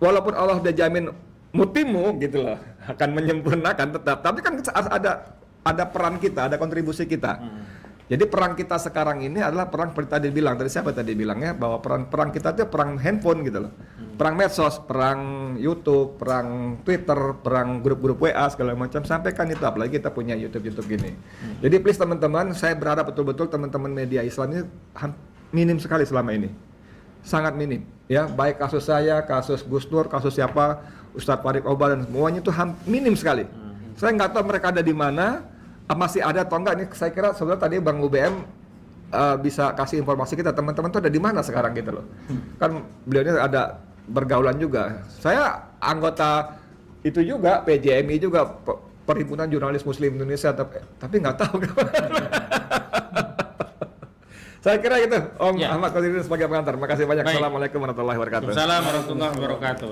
walaupun Allah sudah jamin mutimu gitu loh, akan menyempurnakan tetap, tapi kan ada peran kita, ada kontribusi kita. Jadi perang kita sekarang ini adalah perang seperti tadi bilang, tadi siapa tadi bilangnya bahwa perang kita itu perang handphone gitu loh. Perang medsos, perang YouTube, perang Twitter, perang grup-grup WA segala macam, sampaikan itu, apalagi kita punya YouTube gini. Jadi please teman-teman, saya berharap betul-betul teman-teman media Islam ini minim sekali selama ini. Sangat minim ya, baik kasus saya, kasus Gus Nur, kasus siapa, Ustadz Farid Obar dan semuanya itu minim sekali. Saya nggak tahu mereka ada di mana, masih ada atau enggak. Ini saya kira sebenarnya tadi Bang UBM bisa kasih informasi kita, teman-teman tuh ada di mana sekarang gitu loh. Kan beliau ini ada bergaulan juga. Saya anggota itu juga PJMI juga, Perhimpunan Jurnalis Muslim Indonesia, tapi nggak tahu. Saya kira gitu, Om Ya. Ahmad Qadiri sebagai pengantar. Makasih banyak. Baik. Assalamualaikum warahmatullahi wabarakatuh. Assalamualaikum warahmatullahi wabarakatuh.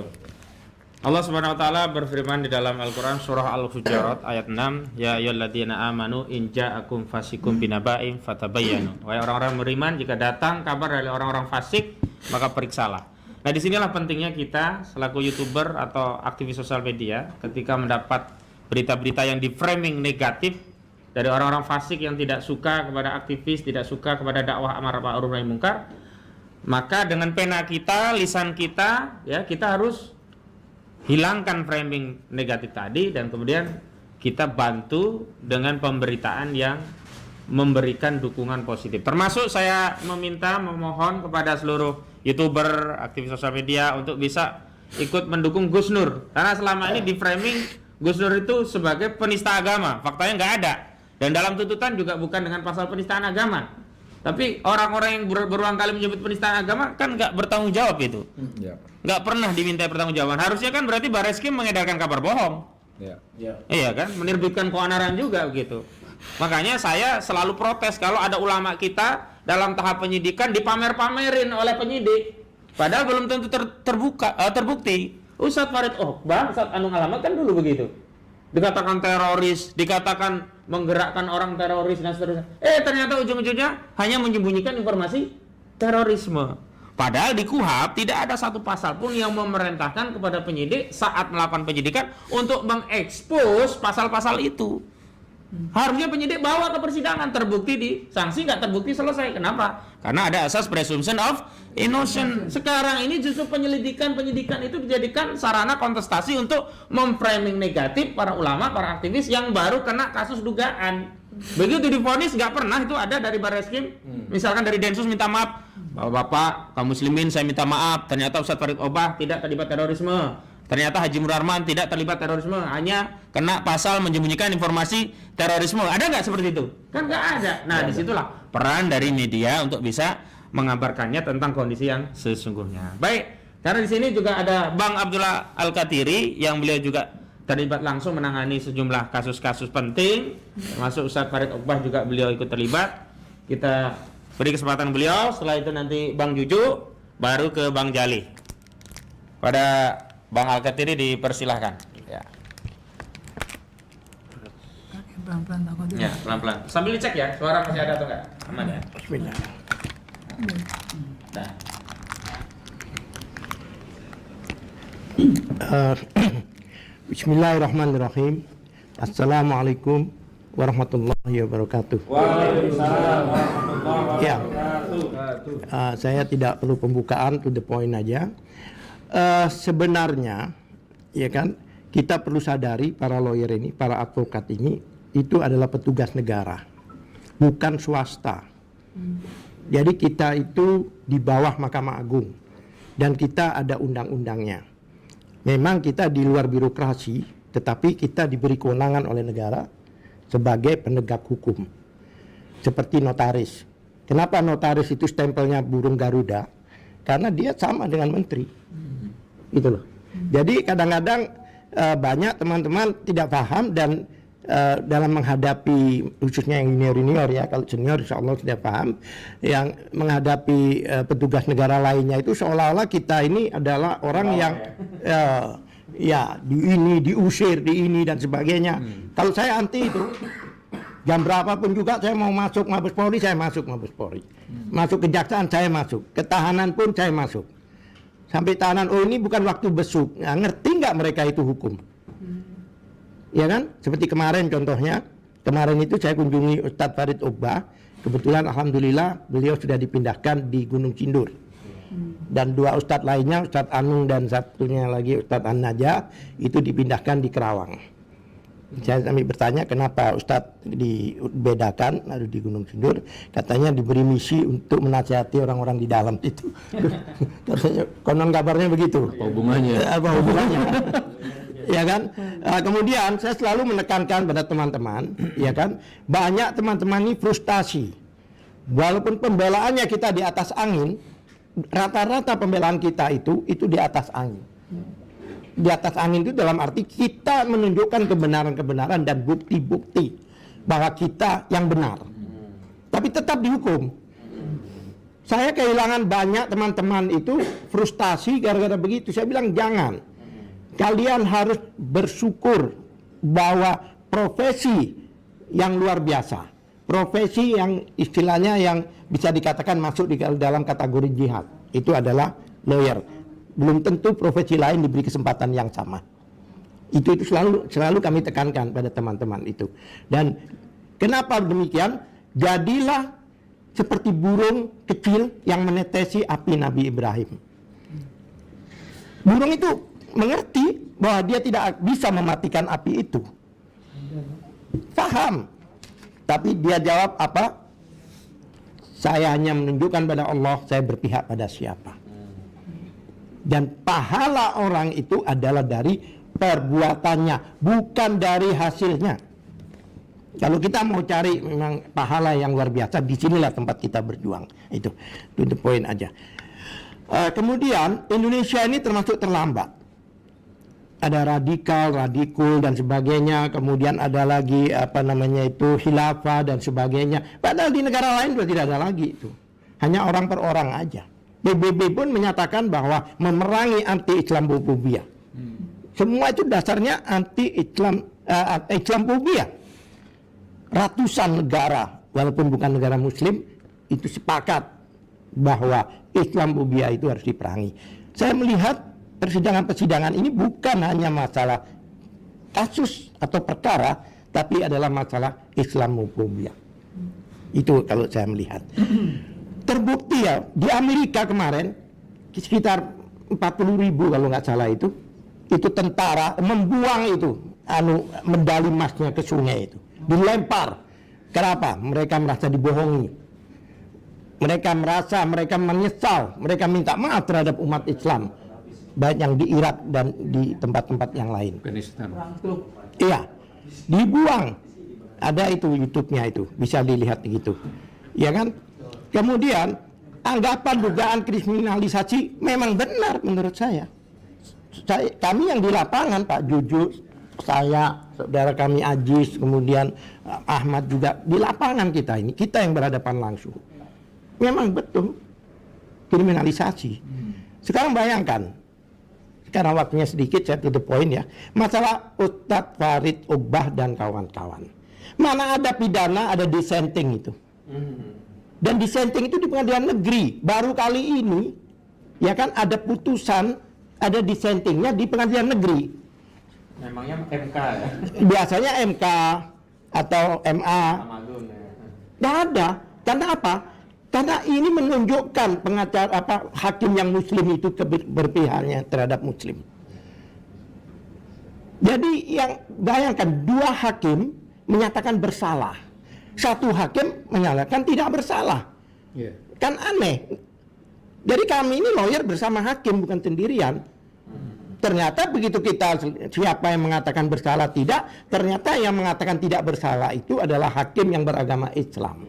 Allah Subhanahu wa taala berfirman di dalam Al-Qur'an surah Al-Hujurat ayat 6, ya ayyuhalladzina amanu in ja'akum fasikum binaba'in fatabayyanu. Wahai orang-orang beriman, jika datang kabar dari orang-orang fasik, maka periksalah. Nah, disinilah pentingnya kita selaku YouTuber atau aktivis sosial media ketika mendapat berita-berita yang di framing negatif dari orang-orang fasik yang tidak suka kepada aktivis, tidak suka kepada dakwah amar ma'ruf nahi munkar, maka dengan pena kita, lisan kita, ya, kita harus hilangkan framing negatif tadi dan kemudian kita bantu dengan pemberitaan yang memberikan dukungan positif. Termasuk saya memohon kepada seluruh YouTuber, aktivis sosial media untuk bisa ikut mendukung Gus Nur. Karena selama ini di framing Gus Nur itu sebagai penista agama. Faktanya nggak ada. Dan dalam tuntutan juga bukan dengan pasal penistaan agama. Tapi orang-orang yang berulang kali menyebut penistaan agama kan nggak bertanggung jawab itu. Ya. Nggak pernah diminta pertanggungjawaban. Harusnya kan berarti Barreskrim mengedarkan kabar bohong. Ya. Iya kan, menerbitkan keonaran juga begitu. Makanya saya selalu protes kalau ada ulama kita dalam tahap penyidikan dipamer-pamerin oleh penyidik. Padahal belum tentu terbukti. Ustadz Farid Oqbah, Ustadz Anung Alamat kan dulu begitu. Dikatakan teroris, dikatakan menggerakkan orang teroris dan seterusnya. Ternyata ujung-ujungnya hanya menyembunyikan informasi terorisme. Padahal di KUHP tidak ada satu pasal pun yang memerintahkan kepada penyidik saat melakukan penyidikan untuk mengekspos pasal-pasal itu. Harusnya penyidik bawa ke persidangan, terbukti di sanksi, nggak terbukti selesai. Kenapa? Karena ada asas presumption of innocence. Sekarang ini justru penyidikan itu dijadikan sarana kontestasi untuk memframing negatif para ulama, para aktivis yang baru kena kasus dugaan. Begitu divonis nggak pernah itu ada dari Barreskrim. Misalkan dari Densus minta maaf, Bapak kaum muslimin saya minta maaf, ternyata Ustadz Farid Oqbah tidak terlibat terorisme. Ternyata Haji Murarman tidak terlibat terorisme, hanya kena pasal menyembunyikan informasi terorisme. Ada nggak seperti itu? Kan nggak ada. Nah, disitulah peran dari media untuk bisa mengabarkannya tentang kondisi yang sesungguhnya. Baik, karena di sini juga ada Bang Abdullah Al-Katiri yang beliau juga terlibat langsung menangani sejumlah kasus-kasus penting, termasuk Ustadz Farid Oqbah juga beliau ikut terlibat. Kita beri kesempatan beliau, setelah itu nanti Bang Juju, baru ke Bang Jali. Pada Bang Al-Katiri dipersilahkan. Ya. Pelan-pelan takut dulu. Ya, pelan-pelan. Sambil dicek ya, suara masih ada atau enggak? Aman ya? Bismillah. Nah. Bismillahirrahmanirrahim. Assalamualaikum warahmatullahi wabarakatuh. Waalaikumsalam warahmatullahi Ya. wabarakatuh. Saya tidak perlu pembukaan, to the point aja. Sebenarnya, ya kan, kita perlu sadari para lawyer ini, para advokat ini, itu adalah petugas negara, bukan swasta. Jadi kita itu di bawah Mahkamah Agung dan kita ada undang-undangnya. Memang kita di luar birokrasi, tetapi kita diberi kewenangan oleh negara sebagai penegak hukum. Seperti notaris. Kenapa notaris itu stempelnya burung Garuda? Karena dia sama dengan menteri. Gitu loh. Jadi kadang-kadang banyak teman-teman tidak paham dan dalam menghadapi khususnya yang junior ya, kalau senior insya Allah sudah paham, yang menghadapi petugas negara lainnya itu seolah-olah kita ini adalah orang yang diusir di ini dan sebagainya. Kalau saya anti itu, jam berapapun juga saya mau masuk Mabes Polri, saya masuk Mabes Polri, masuk kejaksaan saya masuk, ketahanan pun saya masuk. Sampai tahanan, oh ini bukan waktu besuk. Nah, ngerti nggak mereka itu hukum? Ya kan? Seperti kemarin contohnya, kemarin itu saya kunjungi Ustadz Farid Oqbah. Kebetulan alhamdulillah beliau sudah dipindahkan di Gunung Sindur. Dan dua ustadz lainnya, Ustadz Anung dan satunya lagi Ustadz An-Najah, itu dipindahkan di Kerawang. Saya sampai bertanya kenapa Ustadz dibedakan lalu di Gunung Sindur, katanya diberi misi untuk menasihati orang-orang di dalam itu. Katanya konon kabarnya begitu. Apa hubungannya? Apa hubungannya? Ya kan? Kemudian saya selalu menekankan pada teman-teman, ya kan? Banyak teman-teman ini frustasi. Walaupun pembelaannya kita di atas angin, rata-rata pembelaan kita itu di atas angin. Di atas angin itu dalam arti kita menunjukkan kebenaran-kebenaran dan bukti-bukti bahwa kita yang benar. Tapi tetap dihukum. Saya kehilangan banyak teman-teman itu frustasi gara-gara begitu. Saya bilang jangan. Kalian harus bersyukur bahwa profesi yang luar biasa, profesi yang istilahnya yang bisa dikatakan masuk di dalam kategori jihad, itu adalah lawyer. Belum tentu profesi lain diberi kesempatan yang sama. Itu selalu kami tekankan pada teman-teman itu. Dan kenapa demikian? Jadilah seperti burung kecil yang menetesi api Nabi Ibrahim. Burung itu mengerti bahwa dia tidak bisa mematikan api itu. Paham. Tapi dia jawab apa? Saya hanya menunjukkan pada Allah, saya berpihak pada siapa. Dan pahala orang itu adalah dari perbuatannya, bukan dari hasilnya. Kalau kita mau cari memang pahala yang luar biasa, disinilah tempat kita berjuang. Itu the point aja. Kemudian Indonesia ini termasuk terlambat. Ada radikul dan sebagainya. Kemudian ada lagi khilafah dan sebagainya. Padahal di negara lain sudah tidak ada lagi itu. Hanya orang per orang aja. PBB pun menyatakan bahwa memerangi anti-Islamofobia. Semua itu dasarnya Islamofobia. Ratusan negara, walaupun bukan negara Muslim, itu sepakat bahwa Islamofobia itu harus diperangi. Saya melihat persidangan-persidangan ini bukan hanya masalah kasus atau perkara, tapi adalah masalah Islamofobia. Itu kalau saya melihat. Terbukti ya, di Amerika kemarin sekitar 40.000 kalau nggak salah itu tentara membuang itu medali emasnya ke sungai itu, dilempar. Kenapa? Mereka merasa dibohongi. Mereka menyesal, mereka minta maaf terhadap umat Islam, baik yang di Irak dan di tempat-tempat yang lain. Iya, dibuang. Ada itu YouTube-nya itu, bisa dilihat gitu. Ya kan? Kemudian anggapan dugaan kriminalisasi memang benar menurut saya. Kami yang di lapangan, Pak Juju, saya, saudara kami Ajis, kemudian Ahmad juga di lapangan kita yang berhadapan langsung. Memang betul kriminalisasi. Sekarang bayangkan, karena waktunya sedikit saya to the point ya, masalah Ustadz Farid Ubah dan kawan-kawan. Mana ada pidana, ada dissenting itu. Dan dissenting itu di pengadilan negeri. Baru kali ini, ya kan, ada putusan, ada dissentingnya di pengadilan negeri. Memangnya MK ya? Biasanya MK atau MA. Tidak ada. Karena apa? Karena ini menunjukkan hakim yang Muslim itu berpihaknya terhadap Muslim. Jadi yang bayangkan, dua hakim menyatakan bersalah. Satu hakim menyatakan tidak bersalah. Kan aneh. Jadi kami ini lawyer bersama hakim, bukan sendirian. Ternyata begitu kita siapa yang mengatakan bersalah tidak, ternyata yang mengatakan tidak bersalah itu adalah hakim yang beragama Islam.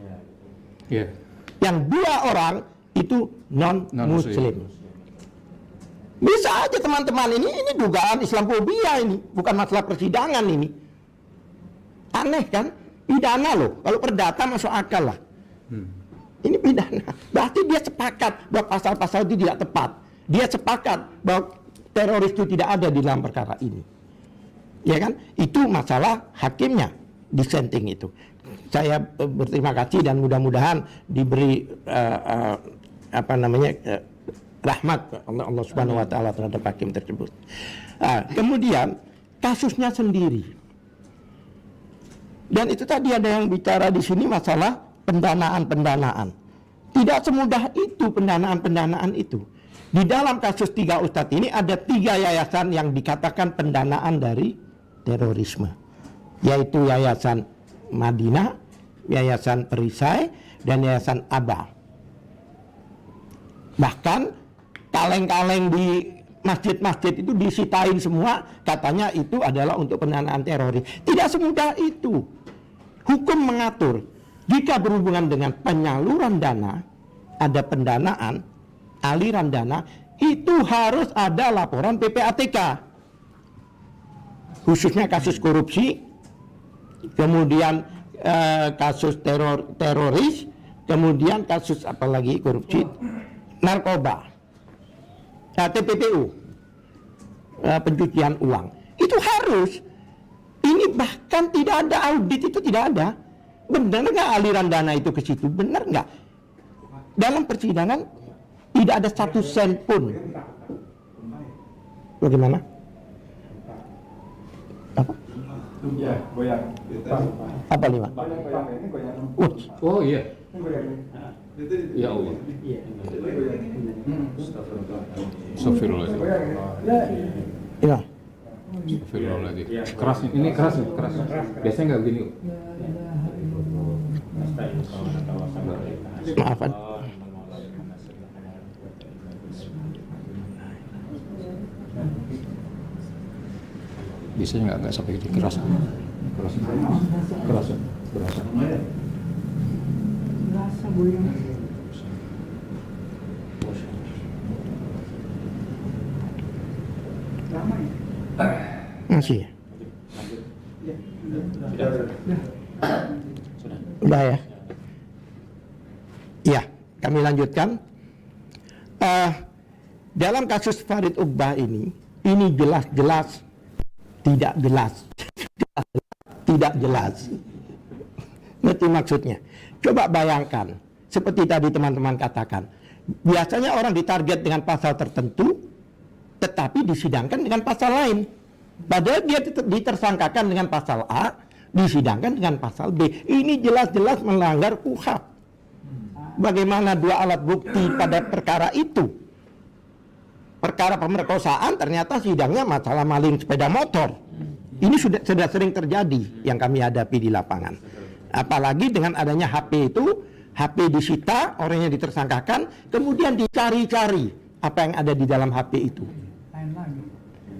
Yang dua orang itu non-Muslim. Bisa aja teman-teman, ini dugaan Islamofobia ini, bukan masalah persidangan ini. Aneh kan? Pidana loh, kalau perdata masuk akal lah. Ini pidana. Berarti dia sepakat bahwa pasal-pasal itu tidak tepat. Dia sepakat bahwa teroris itu tidak ada di dalam perkara ini. Ya kan? Itu masalah hakimnya, dissenting itu. Saya berterima kasih dan mudah-mudahan diberi rahmat Allah Subhanahu wa taala terhadap hakim tersebut. Kemudian kasusnya sendiri. Dan itu tadi ada yang bicara di sini masalah pendanaan. Tidak semudah itu pendanaan itu. Di dalam kasus 3 ustadz ini ada 3 yayasan yang dikatakan pendanaan dari terorisme. Yaitu Yayasan Madinah, Yayasan Perisai, dan Yayasan Aba. Bahkan kaleng-kaleng di masjid-masjid itu disitain semua, katanya itu adalah untuk pendanaan teroris. Tidak semudah itu. Hukum mengatur, jika berhubungan dengan penyaluran dana, ada pendanaan, aliran dana, itu harus ada laporan PPATK. Khususnya kasus korupsi, kemudian kasus teroris, kemudian kasus apalagi korupsi, narkoba, TPPU, pencucian uang. Itu harus. Ini bahkan tidak ada audit, itu tidak ada. Benar nggak aliran dana itu ke situ? Benar nggak? Dalam persidangan tidak ada 1 sen pun. Bagaimana? Apa? Apa 5? Oh iya. Ya Allah. Astagfirullahaladzim. Ya. Astagfirullahaladzim. Keras nih, ini keras nih, keras. Biasanya nggak begini. Maafkan. Biasanya nggak sampai gini, keras. Keras. Keras. Berasa. Rasa goyang. Masih. Udah ya. Ya, kami lanjutkan. Dalam kasus Farid Uqbah ini jelas-jelas tidak jelas. Tidak jelas. Ngerti maksudnya? Coba bayangkan, seperti tadi teman-teman katakan, biasanya orang ditarget dengan pasal tertentu, tetapi disidangkan dengan pasal lain. Padahal dia ditersangkakan dengan pasal A, disidangkan dengan pasal B. Ini jelas-jelas melanggar KUHP. Bagaimana 2 alat bukti pada perkara itu? Perkara pemerkosaan ternyata sidangnya masalah maling sepeda motor. Ini sudah sering terjadi yang kami hadapi di lapangan. Apalagi dengan adanya HP itu, HP disita, orangnya ditersangkakan, kemudian dicari-cari apa yang ada di dalam HP itu.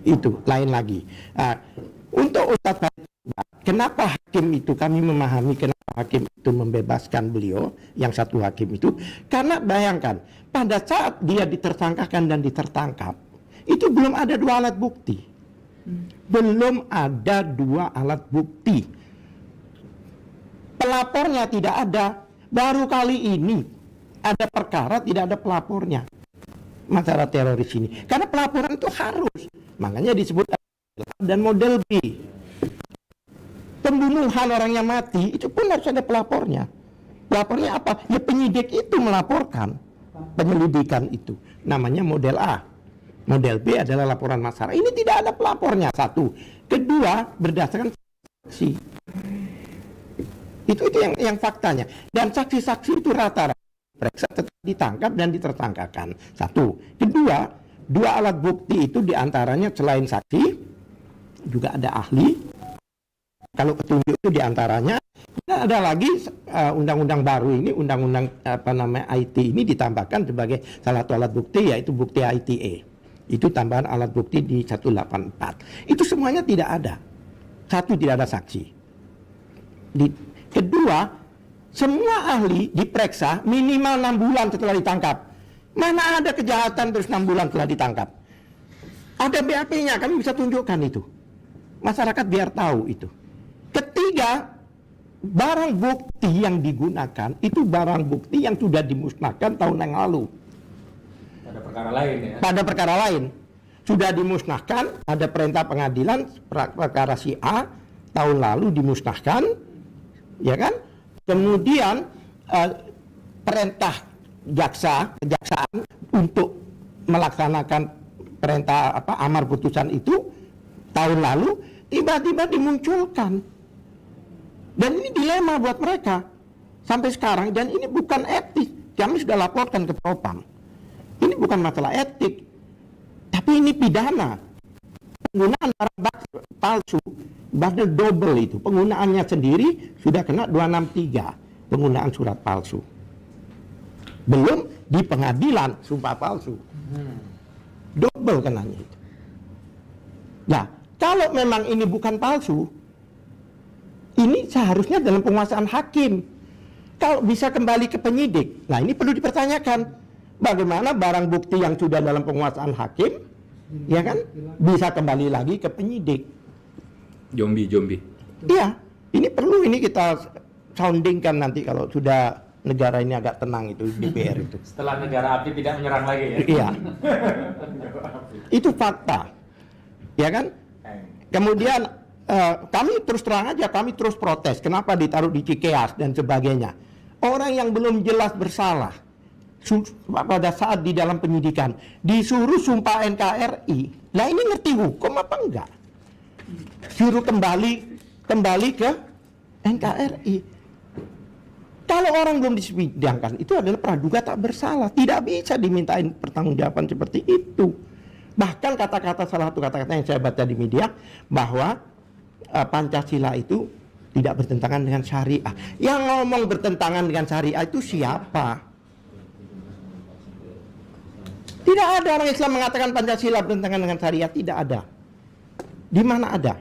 Itu lain lagi. Nah, untuk Ustaz Farid, kenapa hakim itu, kami memahami kenapa hakim itu membebaskan beliau, yang satu hakim itu, karena bayangkan pada saat dia ditersangkakan dan ditertangkap, itu belum ada 2 alat bukti. Belum ada 2 alat bukti. Pelapornya tidak ada. Baru kali ini ada perkara tidak ada pelapornya. Masalah teroris ini. Karena pelaporan itu harus. Makanya disebut dan model B. Pembunuhan orangnya mati itu pun harus ada pelapornya. Pelapornya apa? Ya penyidik itu melaporkan penyelidikan itu. Namanya model A. Model B adalah laporan masyarakat. Ini tidak ada pelapornya, 1. Kedua, berdasarkan saksi. Itu yang faktanya. Dan saksi-saksi itu rata-rata periksa, tetap ditangkap dan ditersangkakan. 1. Kedua, 2 alat bukti itu diantaranya selain saksi juga ada ahli. Kalau petunjuk itu diantaranya, dan ada lagi undang-undang baru ini, undang-undang IT ini ditambahkan sebagai salah satu alat bukti, yaitu bukti ITE. Itu tambahan alat bukti di 184. Itu semuanya tidak ada. 1, tidak ada saksi. Kedua, semua ahli diperiksa minimal 6 bulan setelah ditangkap. Mana ada kejahatan terus 6 bulan setelah ditangkap? Ada BAP-nya, kami bisa tunjukkan itu. Masyarakat biar tahu itu. Ketiga, barang bukti yang digunakan itu barang bukti yang sudah dimusnahkan tahun yang lalu. Pada perkara lain ya. Pada perkara lain sudah dimusnahkan, ada perintah pengadilan perkara si A tahun lalu dimusnahkan, ya kan? Kemudian perintah kejaksaan untuk melaksanakan perintah amar putusan itu tahun lalu tiba-tiba dimunculkan. Dan ini dilema buat mereka sampai sekarang, dan ini bukan etik. Kami sudah laporkan ke Propam. Ini bukan masalah etik, tapi ini pidana. Penggunaan barang palsu, bahkan double itu. Penggunaannya sendiri sudah kena 263, penggunaan surat palsu. Belum di pengadilan sumpah palsu. Double kenanya itu. Nah, kalau memang ini bukan palsu, ini seharusnya dalam penguasaan hakim. Kalau bisa kembali ke penyidik, nah ini perlu dipertanyakan. Bagaimana barang bukti yang sudah dalam penguasaan hakim, ya kan, bisa kembali lagi ke penyidik. Jombi. Iya, ini perlu ini kita soundingkan nanti kalau sudah negara ini agak tenang itu DPR itu. Setelah negara api tidak menyerang lagi ya. Iya. Itu fakta. Ya kan? Kemudian kami terus terang aja, kami terus protes. Kenapa ditaruh di Cikeas dan sebagainya? Orang yang belum jelas bersalah pada saat di dalam penyidikan disuruh sumpah NKRI. Nah ini ngerti hukum apa enggak? Suruh kembali ke NKRI. Kalau orang belum disidangkan, itu adalah praduga tak bersalah. Tidak bisa dimintain pertanggungjawaban seperti itu. Bahkan kata-kata, salah satu kata-kata yang saya baca di media, bahwa Pancasila itu tidak bertentangan dengan syariah. Yang ngomong bertentangan dengan syariah itu siapa? Tidak ada orang Islam mengatakan Pancasila bertentangan dengan syariah. Tidak ada. Di mana ada?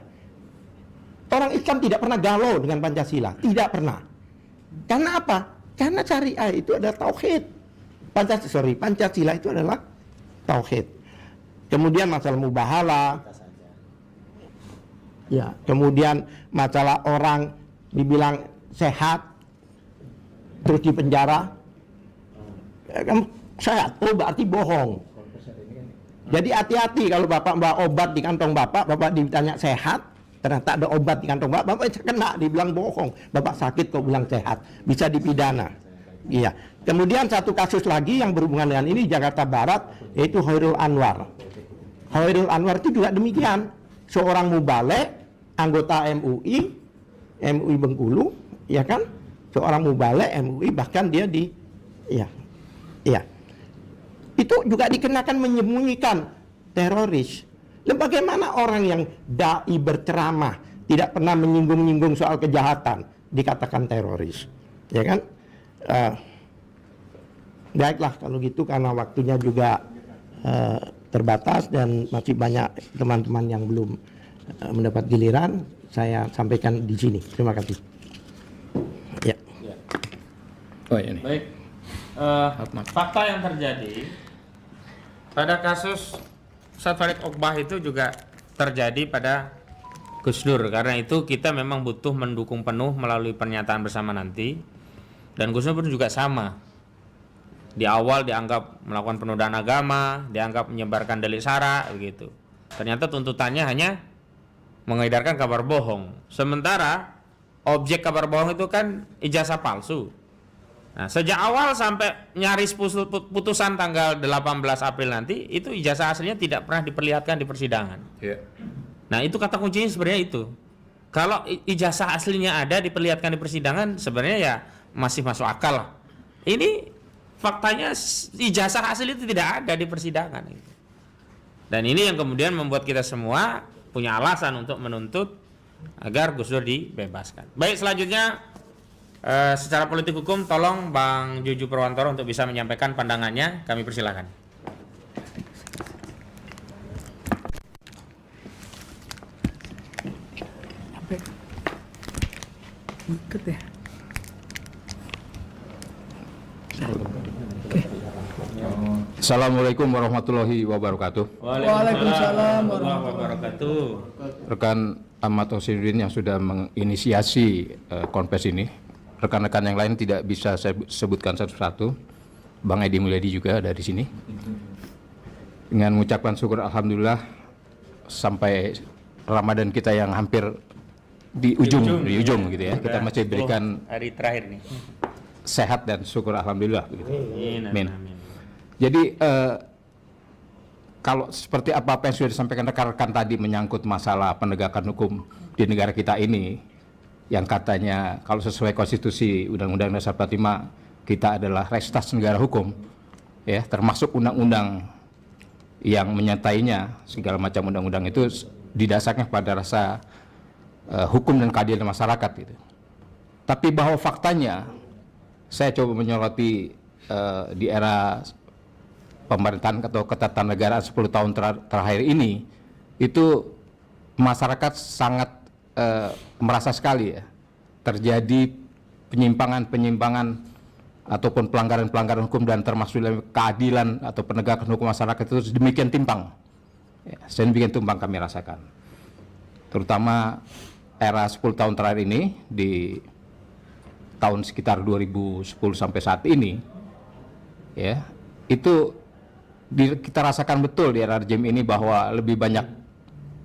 Orang Islam tidak pernah galau dengan Pancasila. Tidak pernah. Karena apa? Karena syariah itu adalah tauhid. Pancasila itu adalah tauhid. Kemudian masalah mubahalah. Ya, kemudian masalah orang dibilang sehat terus di penjara. Sehat, oh berarti bohong. Jadi hati-hati kalau Bapak bawa obat di kantong Bapak ditanya sehat, ternyata ada obat di kantong Bapak kena, dibilang bohong. Bapak sakit kok bilang sehat, bisa dipidana. Iya. Kemudian satu kasus lagi yang berhubungan dengan ini Jakarta Barat, yaitu Khairul Anwar. Khairul Anwar itu juga demikian. Seorang mubalek, anggota MUI Bengkulu, ya kan? Seorang mubalek MUI, bahkan dia iya. Itu juga dikenakan menyembunyikan teroris. Dan bagaimana orang yang dai berceramah tidak pernah menyinggung-nyinggung soal kejahatan dikatakan teroris, ya kan? Baiklah kalau gitu, karena waktunya juga terbatas dan masih banyak teman-teman yang belum mendapat giliran, saya sampaikan di sini. Terima kasih. Ya. Oh ini. Baik. Fakta yang terjadi pada kasus Ustadz Farid Oqbah itu juga terjadi pada Gus Dur. Karena itu kita memang butuh mendukung penuh melalui pernyataan bersama nanti. Dan Gus Dur pun juga sama. Di awal dianggap melakukan penodaan agama, dianggap menyebarkan delik sara, begitu. Ternyata tuntutannya hanya mengedarkan kabar bohong. Sementara objek kabar bohong itu kan ijazah palsu. Nah, sejak awal sampai nyaris putusan tanggal 18 April nanti, itu ijazah aslinya tidak pernah diperlihatkan di persidangan. Iya. Nah, itu kata kuncinya sebenarnya itu. Kalau ijazah aslinya ada diperlihatkan di persidangan, sebenarnya ya masih masuk akal lah. Ini faktanya ijazah asli itu tidak ada di persidangan. Dan ini yang kemudian membuat kita semua punya alasan untuk menuntut agar Gus Dur dibebaskan. Baik, selanjutnya secara politik hukum, tolong Bang Juju Purwantoro untuk bisa menyampaikan pandangannya. Kami persilakan. Ikut ya. Assalamualaikum warahmatullahi wabarakatuh. Waalaikumsalam warahmatullahi wabarakatuh. Rekan Ahmad Hosinuddin yang sudah menginisiasi konfes ini, rekan-rekan yang lain tidak bisa saya sebutkan satu-satu. Bang Edi Mulyadi juga dari sini. Dengan mengucapkan syukur alhamdulillah sampai Ramadan kita yang hampir di ujung gitu ya. Kita masih berikan hari terakhir nih. Sehat dan syukur alhamdulillah begitu. Amin. Jadi kalau seperti apa yang sudah disampaikan rekan-rekan tadi menyangkut masalah penegakan hukum di negara kita ini, yang katanya kalau sesuai konstitusi Undang-Undang Dasar 45 kita adalah restas negara hukum, ya, termasuk undang-undang yang menyertainya, segala macam undang-undang itu didasarkan pada rasa hukum dan keadilan masyarakat gitu. Tapi bahwa faktanya, saya coba menyoroti di era pemerintahan atau ketatanegaraan 10 tahun terakhir ini, itu masyarakat sangat merasa sekali ya terjadi penyimpangan ataupun pelanggaran-pelanggaran hukum dan termasuk dalam keadilan atau penegakan hukum masyarakat itu demikian timpang. Ya, sedemikian timpang kami rasakan. Terutama era 10 tahun terakhir ini, di tahun sekitar 2010 sampai saat ini, ya, itu kita rasakan betul di era rejim ini bahwa lebih banyak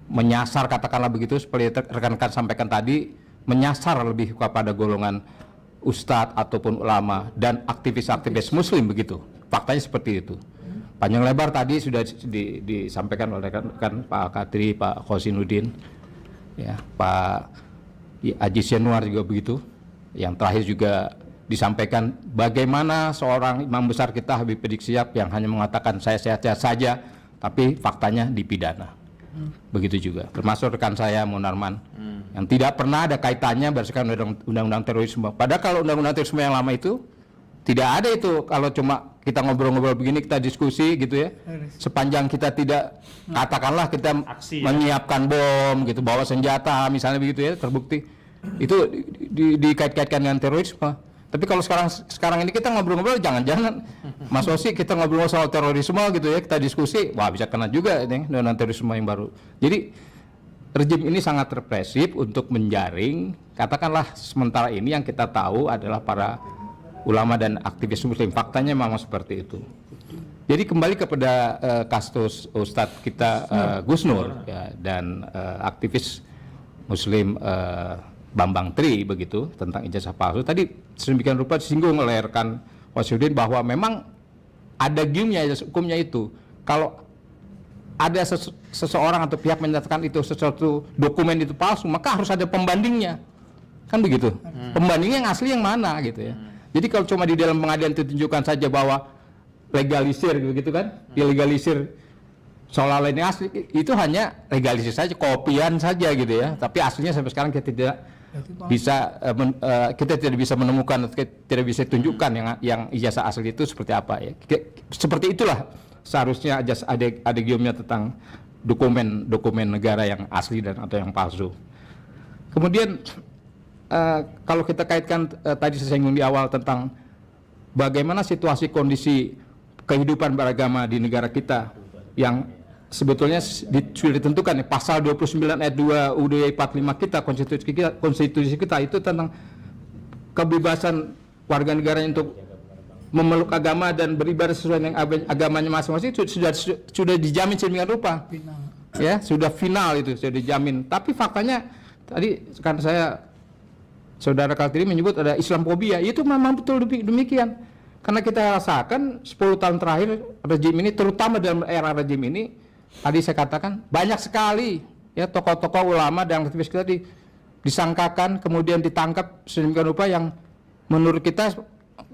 menyasar, katakanlah begitu, seperti rekan-rekan sampaikan tadi, menyasar lebih kepada golongan ustadz ataupun ulama dan aktivis-aktivis muslim begitu. Faktanya seperti itu. Panjang lebar tadi sudah disampaikan oleh rekan Pak Katri, Pak Khosinuddin, ya, Pak Haji Yanuar juga begitu. Yang terakhir juga disampaikan bagaimana seorang imam besar kita Habib Rizik Syihab yang hanya mengatakan saya sehat-sehat saja, tapi faktanya dipidana. Begitu juga termasuk rekan saya Munarman yang tidak pernah ada kaitannya berdasarkan undang-undang terorisme. Padahal kalau undang-undang terorisme yang lama itu tidak ada itu, kalau cuma kita ngobrol-ngobrol begini, kita diskusi gitu ya, sepanjang kita tidak katakanlah kita menyiapkan bom gitu, bawa senjata misalnya begitu ya, terbukti itu dikait-kaitkan dengan terorisme. Tapi kalau sekarang ini kita ngobrol-ngobrol, jangan-jangan Mas Osi kita ngobrol soal terorisme gitu ya, kita diskusi, wah bisa kena juga ini dengan terorisme yang baru. Jadi rejim ini sangat represif untuk menjaring, katakanlah sementara ini yang kita tahu adalah para ulama dan aktivis muslim. Faktanya memang seperti itu. Jadi kembali kepada kasus Ustadz kita Gus Nur ya, dan aktivis muslim Bambang Tri begitu tentang ijazah palsu. Tadi sedemikian rupa disinggung oleh rekan Khosinuddin bahwa memang ada gimnya hukumnya itu. Kalau ada seseorang atau pihak menyatakan itu sesuatu dokumen itu palsu, maka harus ada pembandingnya. Kan begitu. Pembandingnya yang asli yang mana gitu ya. Jadi kalau cuma di dalam pengadilan itu tunjukkan saja bahwa legalisir gitu kan, dilegalisir seolah-olah ini asli, itu hanya legalisir saja, kopian saja gitu ya. Tapi aslinya sampai sekarang kita tidak bisa kita tidak bisa menemukan, tidak bisa tunjukkan yang ijazah asli itu seperti apa ya. Seperti itulah seharusnya ada giumnya tentang dokumen negara yang asli dan atau yang palsu. Kemudian kalau kita kaitkan tadi saya singgung di awal tentang bagaimana situasi kondisi kehidupan beragama di negara kita yang sebetulnya sudah ditentukan ya, pasal 29 ayat 2 UUD 45 kita, konstitusi kita itu tentang kebebasan warga negara untuk memeluk agama dan beribadah sesuai dengan agamanya masing-masing, sudah dijamin sedemikian rupa. Ya, sudah final itu, sudah dijamin. Tapi faktanya tadi kan saudara Kaltiri menyebut ada Islamfobia, itu memang betul demikian. Karena kita rasakan 10 tahun terakhir rejim ini, terutama dalam era rejim ini, tadi saya katakan banyak sekali ya tokoh-tokoh ulama dan aktivis kita disangkakan kemudian ditangkap sedemikian rupa yang menurut kita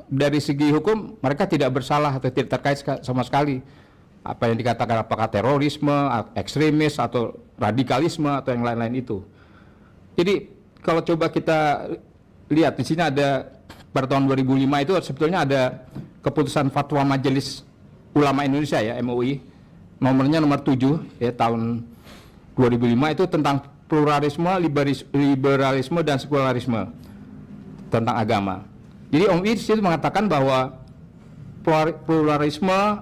dari segi hukum mereka tidak bersalah atau tidak terkait sama sekali apa yang dikatakan apakah terorisme, ekstremis atau radikalisme atau yang lain-lain itu. Jadi kalau coba kita lihat di sini ada pada tahun 2005 itu sebetulnya ada keputusan fatwa Majelis Ulama Indonesia ya MUI nomornya nomor 7 ya tahun 2005 itu tentang pluralisme, liberalisme dan sekularisme tentang agama. Jadi MUI di situ mengatakan bahwa pluralisme,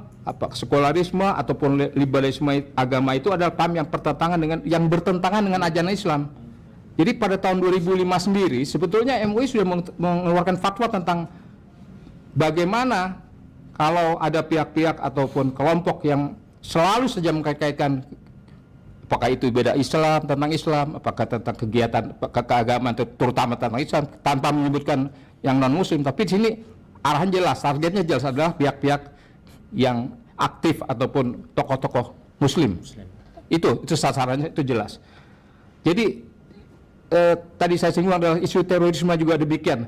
sekularisme ataupun liberalisme agama itu adalah paham yang bertentangan dengan ajaran Islam. Jadi pada tahun 2005 sendiri sebetulnya MUI sudah mengeluarkan fatwa tentang bagaimana kalau ada pihak-pihak ataupun kelompok yang selalu saja mengkait-kaitkan apakah itu beda Islam, tentang Islam, apakah tentang kegiatan keagamaan terutama tentang Islam tanpa menyebutkan yang non muslim, tapi di sini arahan jelas, targetnya jelas adalah pihak-pihak yang aktif ataupun tokoh-tokoh muslim. Itu sasarannya itu jelas. Jadi tadi saya singgung adalah isu terorisme juga demikian.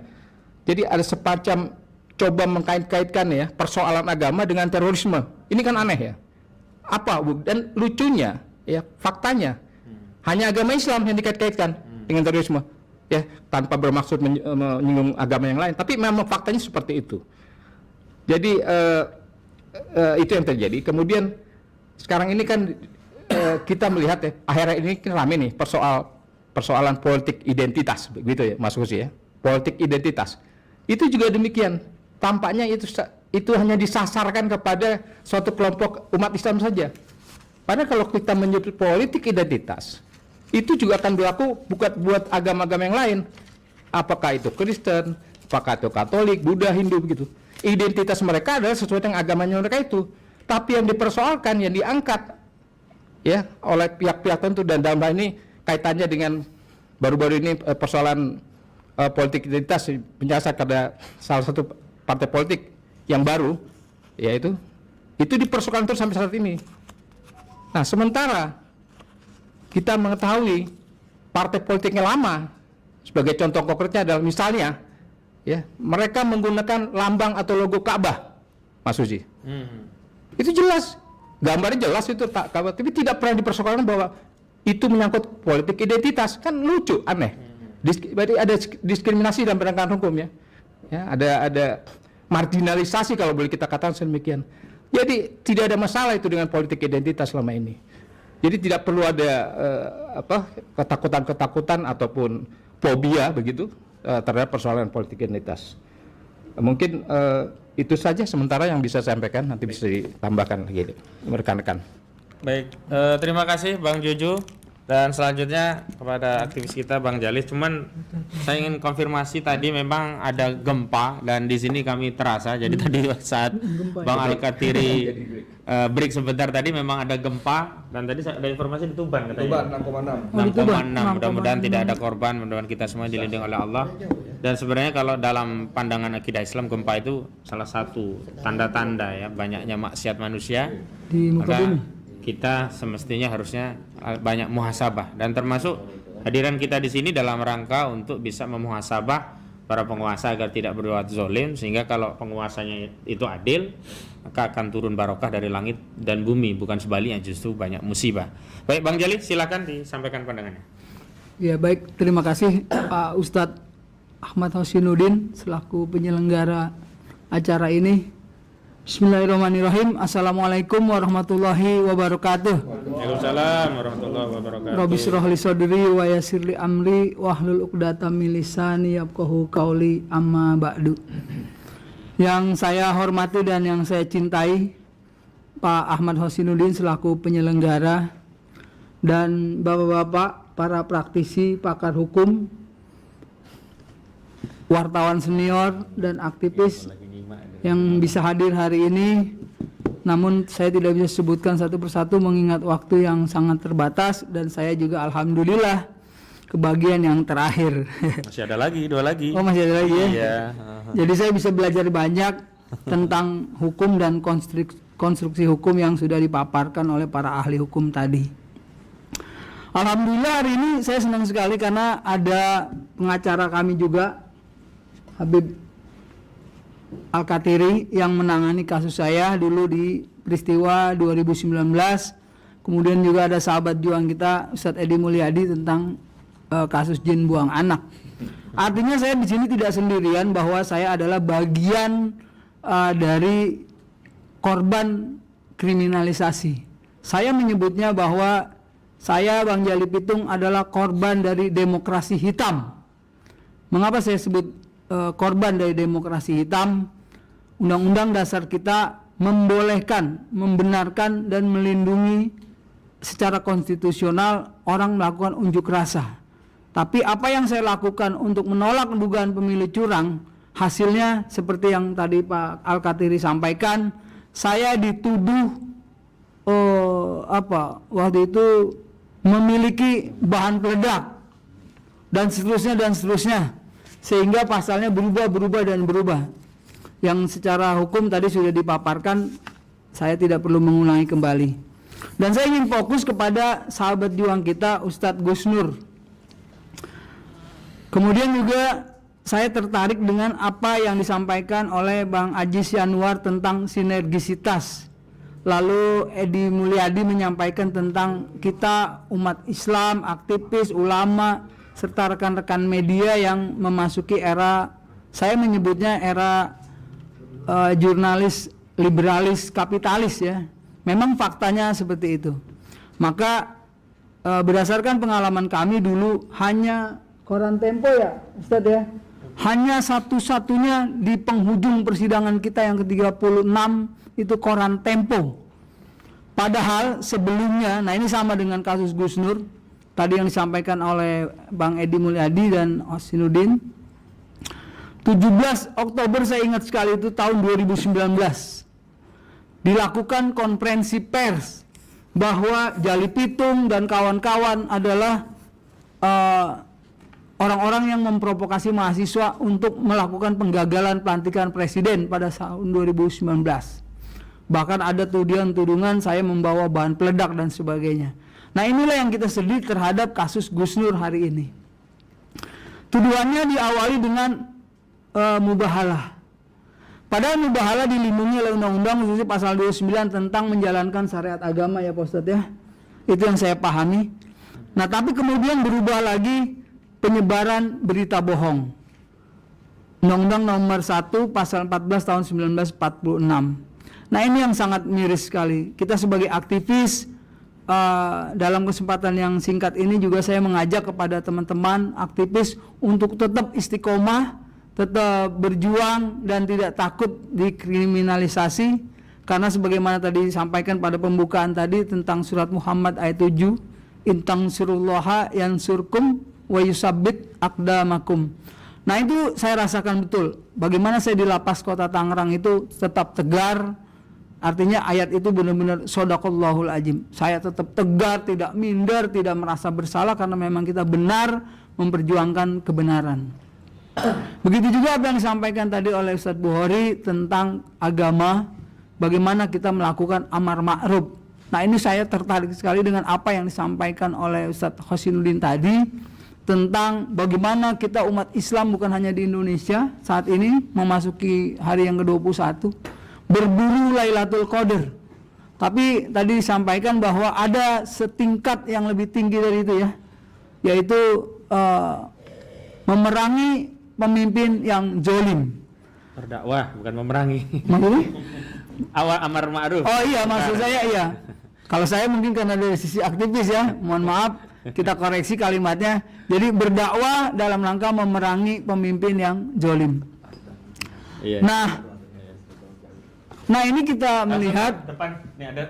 Jadi ada semacam coba mengkait-kaitkan ya persoalan agama dengan terorisme. Ini kan aneh ya. Apa dan lucunya ya faktanya hanya agama Islam yang dikait-kaitkan dengan terorisme ya tanpa bermaksud menyinggung agama yang lain, tapi memang faktanya seperti itu. Jadi itu yang terjadi. Kemudian sekarang ini kan kita melihat ya akhirnya ini kan rame nih persoalan politik identitas begitu ya Mas Husi ya, politik identitas itu juga demikian tampaknya itu hanya disasarkan kepada suatu kelompok umat Islam saja. Padahal kalau kita menyebut politik identitas, itu juga akan berlaku bukan buat agama-agama yang lain. Apakah itu Kristen, apakah itu Katolik, Buddha, Hindu begitu. Identitas mereka adalah sesuai dengan agamanya mereka itu. Tapi yang dipersoalkan, yang diangkat ya oleh pihak-pihak tertentu, dan dalam hal ini kaitannya dengan baru-baru ini persoalan politik identitas menyasar pada salah satu partai politik yang baru, yaitu itu dipersoalkan terus sampai saat ini. Nah, sementara kita mengetahui partai politiknya lama, sebagai contoh konkretnya adalah misalnya ya mereka menggunakan lambang atau logo Ka'bah, Mas Uji. Itu jelas, gambarnya jelas itu Ka'bah, tapi tidak pernah dipersoalkan bahwa itu menyangkut politik identitas. Kan lucu, aneh. Berarti ada diskriminasi dalam penegakan hukum ya. Ya, ada marginalisasi kalau boleh kita katakan demikian. Jadi tidak ada masalah itu dengan politik identitas selama ini. Jadi tidak perlu ada ketakutan-ketakutan ataupun fobia begitu terhadap persoalan politik identitas. Mungkin itu saja sementara yang bisa saya sampaikan, nanti bisa ditambahkan lagi rekan-rekan. Baik, terima kasih Bang Jojo. Dan selanjutnya kepada aktivis kita Bang Jalis. Cuman saya ingin konfirmasi tadi memang ada gempa dan di sini kami terasa. Jadi tadi saat Bang Al-Katiri break sebentar tadi memang ada gempa dan tadi ada informasi di Tuban katanya. Tuban 6,6. 6,6. Mudah-mudahan tidak ada korban, mudah-mudahan kita semua dilindungi oleh Allah. Dan sebenarnya kalau dalam pandangan akidah Islam, gempa itu salah satu tanda-tanda ya banyaknya maksiat manusia. Di muka bumi. Kita semestinya harusnya banyak muhasabah, dan termasuk hadiran kita di sini dalam rangka untuk bisa memuhasabah para penguasa agar tidak berbuat zolim, sehingga kalau penguasanya itu adil maka akan turun barokah dari langit dan bumi, bukan sebaliknya justru banyak musibah. Baik Bang Jali, silakan disampaikan pandangannya. Ya baik, terima kasih Pak Ustadz Ahmad Hosinuddin selaku penyelenggara acara ini. Bismillahirrahmanirrahim. Assalamualaikum warahmatullahi wabarakatuh. Waalaikumsalam warahmatullahi wabarakatuh. Rabbi shrah li sadri wa yassir li amri wahlul 'uqdatam min lisani yafqahu qauli, amma ba'du. Yang saya hormati dan yang saya cintai Pak Ahmad Hosinuddin selaku penyelenggara dan bapak-bapak para praktisi, pakar hukum, wartawan senior dan aktivis yang bisa hadir hari ini. Namun saya tidak bisa sebutkan satu persatu mengingat waktu yang sangat terbatas, dan saya juga alhamdulillah kebagian yang terakhir. Masih ada lagi, 2 lagi. Oh masih ada lagi ya? Iya. Jadi saya bisa belajar banyak tentang hukum dan konstruksi hukum yang sudah dipaparkan oleh para ahli hukum tadi. Alhamdulillah hari ini saya senang sekali karena ada pengacara kami juga, Habib Al-Katiri, yang menangani kasus saya dulu di peristiwa 2019. Kemudian juga ada sahabat juang kita Ustadz Edi Mulyadi tentang kasus jin buang anak. Artinya saya di sini tidak sendirian, bahwa saya adalah bagian dari korban kriminalisasi. Saya menyebutnya bahwa saya, Bang Jali Pitung, adalah korban dari demokrasi hitam. Mengapa saya sebut korban dari demokrasi hitam? Undang-undang dasar kita membolehkan, membenarkan dan melindungi secara konstitusional orang melakukan unjuk rasa. Tapi apa yang saya lakukan untuk menolak dugaan pemilu curang, hasilnya seperti yang tadi Pak Al-Katiri sampaikan, saya dituduh waktu itu memiliki bahan peledak dan seterusnya. Sehingga pasalnya berubah. Yang secara hukum tadi sudah dipaparkan, saya tidak perlu mengulangi kembali. Dan saya ingin fokus kepada sahabat juang kita Ustadz Gus Nur. Kemudian juga saya tertarik dengan apa yang disampaikan oleh Bang Ajis Yanuar tentang sinergisitas. Lalu Edi Mulyadi menyampaikan tentang kita umat Islam, aktivis, ulama, serta rekan-rekan media yang memasuki era, saya menyebutnya era jurnalis liberalis kapitalis ya. Memang faktanya seperti itu. Maka berdasarkan pengalaman kami dulu hanya koran Tempo ya Ustadz ya, hanya satu-satunya di penghujung persidangan kita yang ke-36 itu koran Tempo. Padahal sebelumnya, nah ini sama dengan kasus Gus Nur tadi yang disampaikan oleh Bang Edi Mulyadi dan Hosinuddin. 17 Oktober saya ingat sekali itu tahun 2019 dilakukan konferensi pers bahwa Jali Pitung dan kawan-kawan adalah orang-orang yang memprovokasi mahasiswa untuk melakukan penggagalan pelantikan presiden pada tahun 2019. Bahkan ada tudingan saya membawa bahan peledak dan sebagainya. Nah inilah yang kita sedih terhadap kasus Gus Nur hari ini. Tuduhannya diawali dengan mubahalah. Padahal mubahalah dilindungi oleh undang-undang khususnya pasal 29 tentang menjalankan syariat agama ya Pak Ustadz ya. Itu yang saya pahami. Nah tapi kemudian berubah lagi penyebaran berita bohong. Undang-Undang nomor 1 pasal 14 tahun 1946. Nah ini yang sangat miris sekali. Kita sebagai aktivis dalam kesempatan yang singkat ini juga saya mengajak kepada teman-teman aktivis untuk tetap istiqomah, tetap berjuang dan tidak takut dikriminalisasi, karena sebagaimana tadi disampaikan pada pembukaan tadi tentang surat Muhammad ayat 7, intang surullaha yansurkum wa yusabbit aqdamakum. Nah itu saya rasakan betul bagaimana saya di lapas kota Tangerang itu tetap tegar. Artinya ayat itu benar-benar shodaqallahul azim. Saya tetap tegar, tidak minder, tidak merasa bersalah karena memang kita benar memperjuangkan kebenaran. Begitu juga apa yang disampaikan tadi oleh Ustadz Bukhari tentang agama, bagaimana kita melakukan amar ma'ruf. Nah ini saya tertarik sekali dengan apa yang disampaikan oleh Ustadz Hosinuddin tadi tentang bagaimana kita umat Islam bukan hanya di Indonesia saat ini memasuki hari yang ke-21 berburu Lailatul Qadar. Tapi tadi disampaikan bahwa ada setingkat yang lebih tinggi dari itu ya, yaitu memerangi pemimpin yang zolim. Berdakwah bukan memerangi. Maksudnya? Awal amar ma'ruf. Oh iya, maksud saya iya. Kalau saya mungkin karena dari sisi aktivis ya, mohon maaf kita koreksi kalimatnya. Jadi berdakwah dalam rangka memerangi pemimpin yang zolim. Iya. Nah ini kita melihat,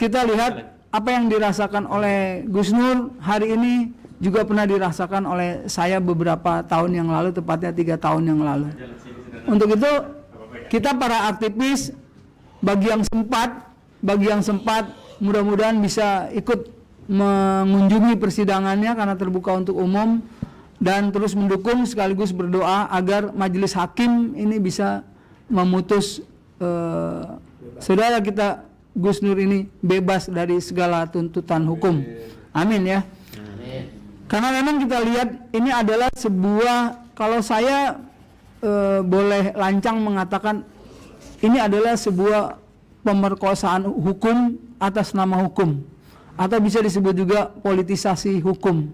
kita lihat apa yang dirasakan oleh Gus Nur hari ini juga pernah dirasakan oleh saya beberapa tahun yang lalu, tepatnya 3 tahun yang lalu. Untuk itu kita para aktivis bagi yang sempat mudah-mudahan bisa ikut mengunjungi persidangannya karena terbuka untuk umum dan terus mendukung sekaligus berdoa agar majelis hakim ini bisa memutus saudara kita Gus Nur ini bebas dari segala tuntutan hukum. Amin ya. Karena memang kita lihat ini adalah sebuah, kalau saya boleh lancang mengatakan ini adalah sebuah pemerkosaan hukum atas nama hukum, atau bisa disebut juga politisasi hukum.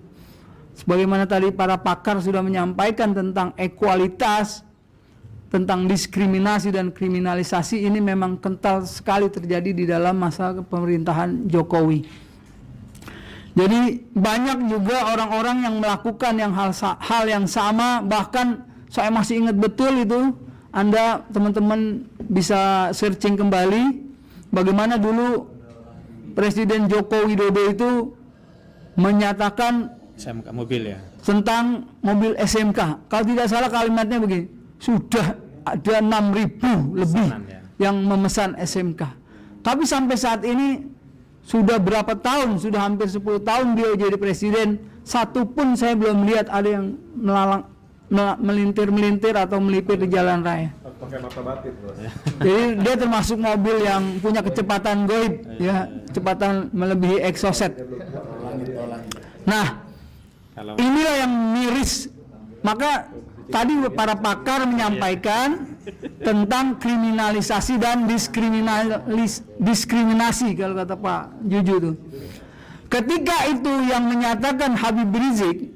Sebagaimana tadi para pakar sudah menyampaikan tentang ekualitas, tentang diskriminasi dan kriminalisasi, ini memang kental sekali terjadi di dalam masa pemerintahan Jokowi. Jadi banyak juga orang-orang yang melakukan hal yang sama, bahkan saya masih ingat betul itu, Anda teman-teman bisa searching kembali bagaimana dulu Presiden Joko Widodo itu menyatakan SMK mobil ya. Tentang mobil SMK. Kalau tidak salah kalimatnya begini, sudah ada 6.000 lebih yang memesan SMK. Tapi sampai saat ini sudah berapa tahun, sudah hampir 10 tahun dia jadi presiden, satu pun saya belum lihat ada yang melintir-melintir atau melipir di jalan raya. Jadi dia termasuk mobil yang punya kecepatan goib, ya, kecepatan melebihi exocet. Nah, inilah yang miris. Maka tadi para pakar menyampaikan tentang kriminalisasi dan diskriminasi kalau kata Pak Juju tuh. Ketika itu yang menyatakan Habib Rizik,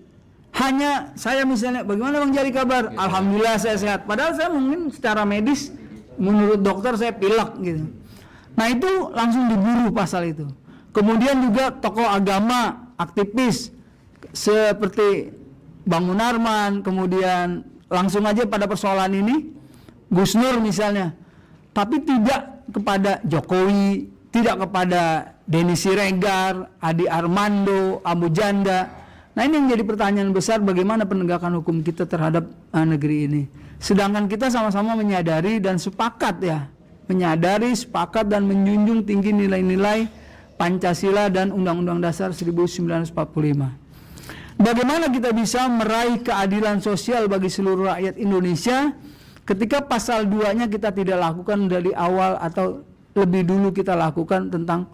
hanya saya misalnya, bagaimana Bang Jari kabar? Alhamdulillah saya sehat. Padahal saya mungkin secara medis menurut dokter saya pilek gitu. Nah itu langsung diburu pasal itu. Kemudian juga tokoh agama, aktivis seperti Bang Munarman, kemudian langsung aja pada persoalan ini, Gus Nur misalnya, tapi tidak kepada Jokowi, tidak kepada Denny Siregar, Adi Armando, Abu Janda. Nah ini yang jadi pertanyaan besar, bagaimana penegakan hukum kita terhadap negeri ini. Sedangkan kita sama-sama menyadari dan sepakat ya, menyadari, sepakat dan menjunjung tinggi nilai-nilai Pancasila dan Undang-Undang Dasar 1945. Bagaimana kita bisa meraih keadilan sosial bagi seluruh rakyat Indonesia ketika pasal 2-nya kita tidak lakukan dari awal atau lebih dulu kita lakukan tentang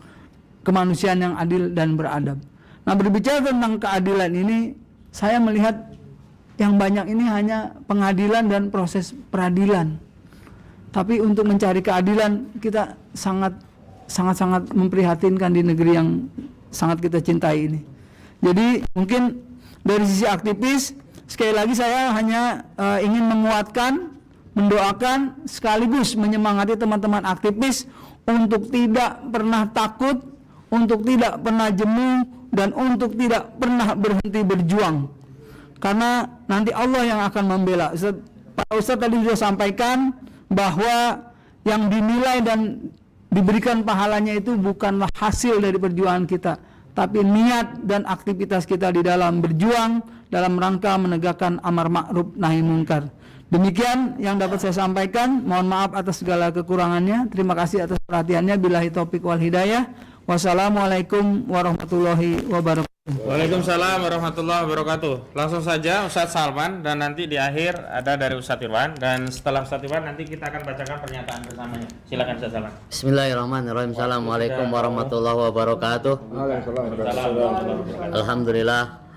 kemanusiaan yang adil dan beradab. Nah, berbicara tentang keadilan ini, saya melihat yang banyak ini hanya pengadilan dan proses peradilan. Tapi untuk mencari keadilan kita sangat memprihatinkan di negeri yang sangat kita cintai ini. Jadi mungkin dari sisi aktivis, sekali lagi saya hanya ingin menguatkan, mendoakan, sekaligus menyemangati teman-teman aktivis untuk tidak pernah takut, untuk tidak pernah jemu, dan untuk tidak pernah berhenti berjuang. Karena nanti Allah yang akan membela. Pak Ustadz tadi sudah sampaikan bahwa yang dinilai dan diberikan pahalanya itu bukanlah hasil dari perjuangan kita, tapi niat dan aktivitas kita di dalam berjuang dalam rangka menegakkan amar ma'ruf nahi munkar. Demikian yang dapat saya sampaikan. Mohon maaf atas segala kekurangannya. Terima kasih atas perhatiannya. Billahi taufik wal hidayah. Wassalamualaikum warahmatullahi wabarakatuh. Waalaikumsalam warahmatullahi wabarakatuh. Langsung saja Ustadz Salman, dan nanti di akhir ada dari Ustadz Irwan, dan setelah Ustadz Irwan nanti kita akan bacakan pernyataan bersamanya. Silakan Ustadz Salman. Bismillahirrahmanirrahim. Assalamualaikum warahmatullahi wabarakatuh.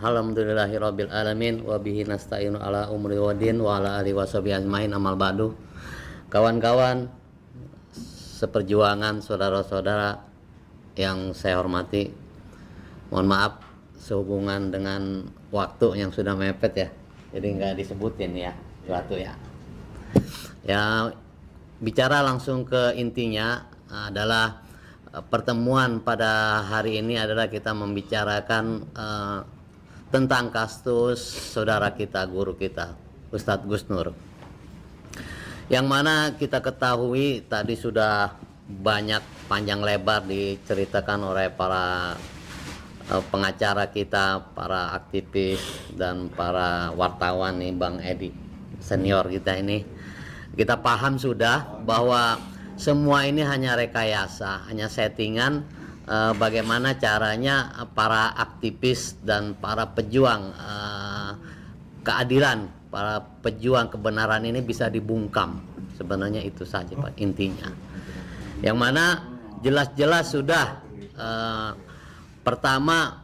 Alhamdulillahirabbil alamin wa bihi nasta'inu ala umri wadin wa ala alihi washabihi ajmain, amal ba'du. Kawan-kawan seperjuangan, saudara-saudara yang saya hormati, mohon maaf sehubungan dengan waktu yang sudah mepet ya, jadi nggak disebutin ya waktu ya. Ya, bicara langsung ke intinya adalah pertemuan pada hari ini adalah kita membicarakan tentang kasus saudara kita, guru kita, Ustadz Gus Nur, yang mana kita ketahui tadi sudah banyak panjang lebar diceritakan oleh para pengacara kita, para aktivis dan para wartawan nih, Bang Edi senior kita ini. Kita paham sudah bahwa semua ini hanya rekayasa, hanya settingan bagaimana caranya para aktivis dan para pejuang keadilan, para pejuang kebenaran ini bisa dibungkam. Sebenarnya itu saja Pak intinya. Yang mana jelas-jelas sudah pertama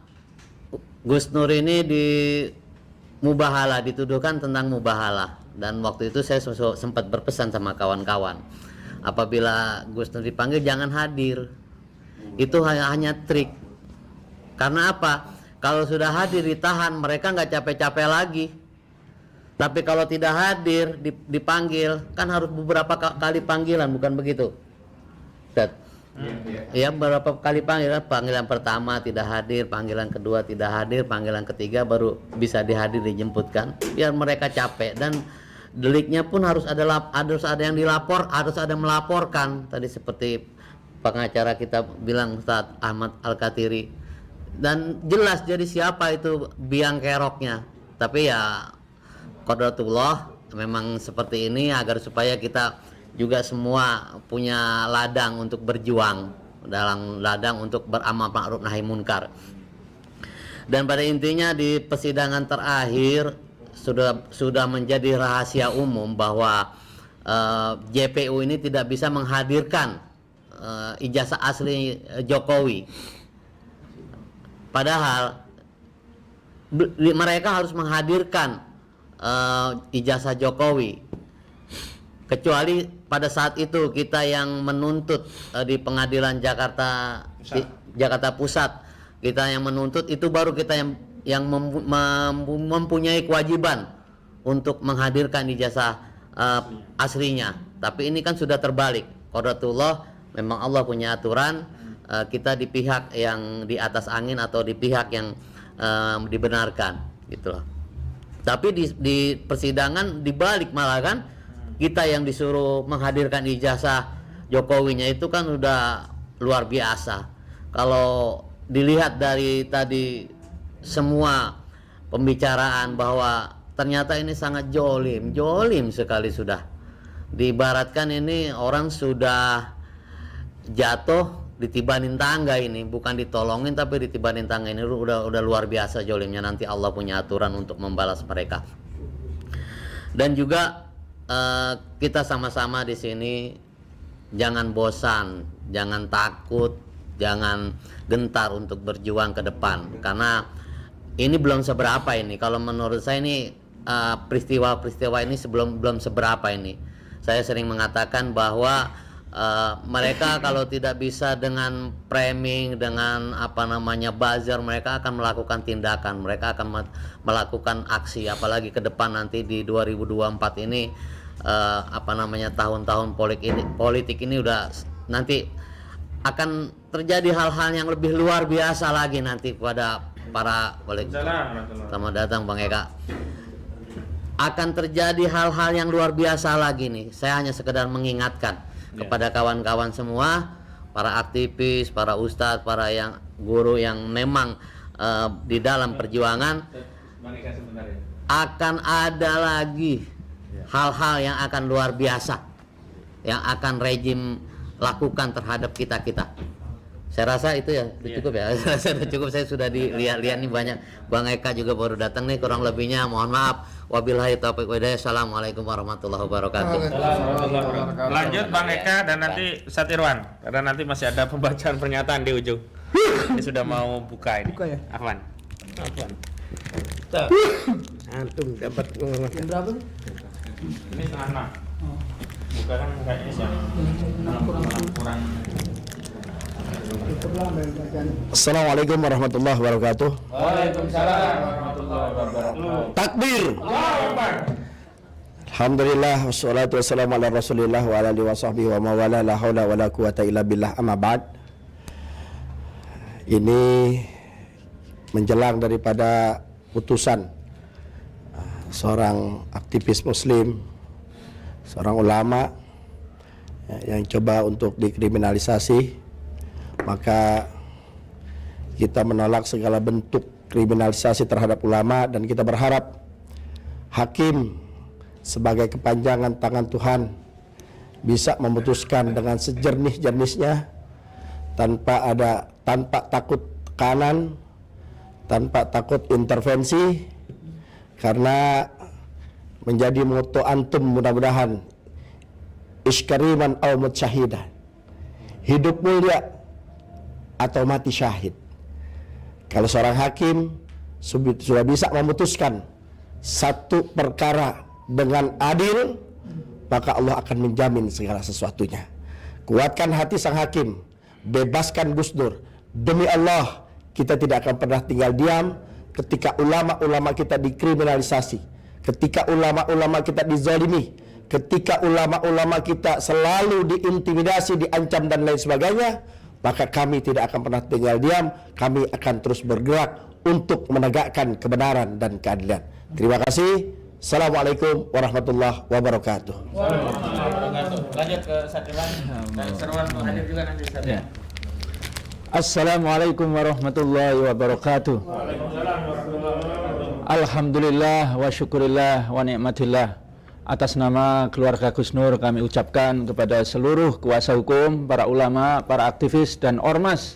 Gus Nur ini dituduhkan tentang mubahalah, dan waktu itu saya sempat berpesan sama kawan-kawan, apabila Gus Nur dipanggil jangan hadir. Itu hanya trik. Karena apa? Kalau sudah hadir ditahan, mereka nggak capek-capek lagi. Tapi kalau tidak hadir dipanggil, kan harus beberapa kali panggilan, bukan begitu? Ya, beberapa kali panggilan pertama tidak hadir, panggilan kedua tidak hadir, panggilan ketiga baru bisa dijemputkan, biar mereka capek. Dan deliknya pun harus ada yang dilapor, harus ada yang melaporkan. Tadi seperti pengacara kita bilang, Ustadz Ahmad Al-Katiri, dan jelas jadi siapa itu biang keroknya. Tapi ya qadratullah memang seperti ini, agar supaya kita juga semua punya ladang untuk berjuang, dalam ladang untuk beramal ma'ruf nahi munkar. Dan pada intinya di persidangan terakhir sudah menjadi rahasia umum bahwa JPU ini tidak bisa menghadirkan ijazah asli Jokowi. Padahal mereka harus menghadirkan ijazah Jokowi. Kecuali pada saat itu kita yang menuntut di pengadilan Jakarta Pusat, kita yang menuntut itu baru kita yang mempunyai kewajiban untuk menghadirkan ijazah aslinya. Tapi ini kan sudah terbalik. Qadratullah, memang Allah punya aturan, kita di pihak yang di atas angin atau di pihak yang dibenarkan, gitulah. Tapi di persidangan dibalik malah kan, kita yang disuruh menghadirkan ijazah Jokowinya itu kan udah luar biasa. Kalau dilihat dari tadi semua pembicaraan bahwa ternyata ini sangat jolim sekali sudah. Diibaratkan ini orang sudah jatuh ditibanin tangga ini, bukan ditolongin tapi ditibanin tangga ini udah luar biasa jolimnya. Nanti Allah punya aturan untuk membalas mereka. Dan juga kita sama-sama di sini jangan bosan, jangan takut, jangan gentar untuk berjuang ke depan, karena ini belum seberapa ini. Kalau menurut saya ini peristiwa-peristiwa ini belum seberapa ini. Saya sering mengatakan bahwa mereka kalau tidak bisa dengan framing, dengan buzzer, mereka akan melakukan tindakan, mereka akan melakukan aksi. Apalagi ke depan nanti di 2024 ini tahun-tahun politik ini udah nanti akan terjadi hal-hal yang lebih luar biasa lagi nanti kepada para selamat datang Bang Eka. Akan terjadi hal-hal yang luar biasa lagi nih. Saya hanya sekedar mengingatkan kepada kawan-kawan semua, para aktivis, para ustadz, para yang guru yang memang di dalam perjuangan, akan ada lagi hal-hal yang akan luar biasa yang akan rejim lakukan terhadap kita. Saya rasa itu ya cukup ya. Saya sudah cukup, saya sudah dilihat-lihat nih banyak. Bang Eka juga baru datang nih, kurang lebihnya mohon maaf. Wabillahi taufiq wa hidayah. Assalamualaikum warahmatullahi wabarakatuh. Lanjut Bang Eka dan nanti Ustadz Irwan, karena nanti masih ada pembacaan pernyataan di ujung. Ini sudah mau buka ini. Buka ya? Afwan. Antum dapat Jam berapa? Ini setengah 6. Buka kan kayaknya siapa? Kurang. Assalamualaikum warahmatullahi wabarakatuh. Waalaikumsalam warahmatullahi wabarakatuh. Takbir. Alhamdulillah wassalatu wassalamu ala Rasulillah wa ala alihi washabbihi wa mawala la haula wala quwata illa billah amma ba'd. Ini menjelang daripada putusan seorang aktivis muslim, seorang ulama yang coba untuk dikriminalisasi, maka kita menolak segala bentuk kriminalisasi terhadap ulama dan kita berharap hakim sebagai kepanjangan tangan Tuhan bisa memutuskan dengan sejernih-jernihnya tanpa takut tekanan, tanpa takut intervensi, karena menjadi moto antum mudah-mudahan iskariman aw mutsyahidah, hidup mulia atau mati syahid. Kalau seorang hakim sudah bisa memutuskan satu perkara dengan adil, maka Allah akan menjamin segala sesuatunya. Kuatkan hati sang hakim, bebaskan Gus Dur. Demi Allah, kita tidak akan pernah tinggal diam ketika ulama-ulama kita dikriminalisasi, ketika ulama-ulama kita dizalimi, ketika ulama-ulama kita selalu diintimidasi, diancam dan lain sebagainya. Maka kami tidak akan pernah tinggal diam, kami akan terus bergerak untuk menegakkan kebenaran dan keadilan. Terima kasih. Assalamualaikum warahmatullahi wabarakatuh. Lanjut ke Sadirwan dan Serwan hadir juga nanti Ustaz. Assalamualaikum warahmatullahi wabarakatuh. Alhamdulillah wa syukurillah wa ni'matillah. Atas nama keluarga Gus Nur kami ucapkan kepada seluruh kuasa hukum, para ulama, para aktivis dan ormas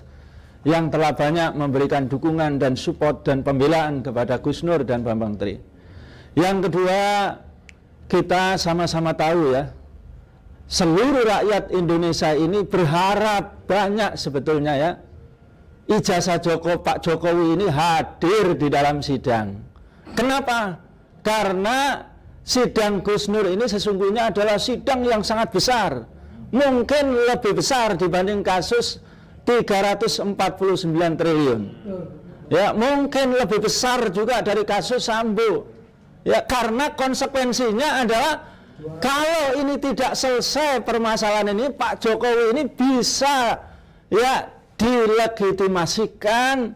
yang telah banyak memberikan dukungan dan support dan pembelaan kepada Gus Nur dan Bambang Tri. Yang kedua, kita sama-sama tahu ya, seluruh rakyat Indonesia ini berharap banyak sebetulnya ya, ijazah Pak Jokowi ini hadir di dalam sidang. Kenapa? Karena sidang Gus Nur ini sesungguhnya adalah sidang yang sangat besar, mungkin lebih besar dibanding kasus 349 triliun. Ya, mungkin lebih besar juga dari kasus Sambo. Ya, karena konsekuensinya adalah kalau ini tidak selesai permasalahan ini, Pak Jokowi ini bisa ya dilegitimasikan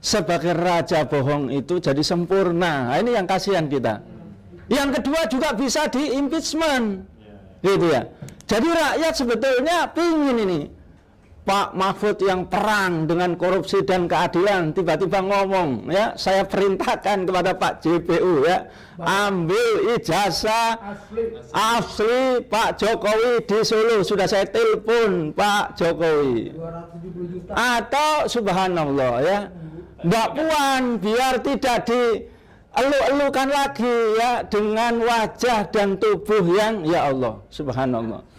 sebagai raja bohong itu jadi sempurna. Nah, ini yang kasihan kita. Yang kedua juga bisa di impeachment, gitu ya. Jadi rakyat sebetulnya pingin ini Pak Mahfud yang perang dengan korupsi dan keadilan tiba-tiba ngomong, ya, saya perintahkan kepada Pak JPU, ya, ambil ijazah asli Pak Jokowi di Solo. Sudah saya telepon Pak Jokowi. 270 juta. Atau subhanallah, ya, Mbak Puan biar tidak dielu-elukan lagi, ya, dengan wajah dan tubuh yang, ya Allah, subhanallah.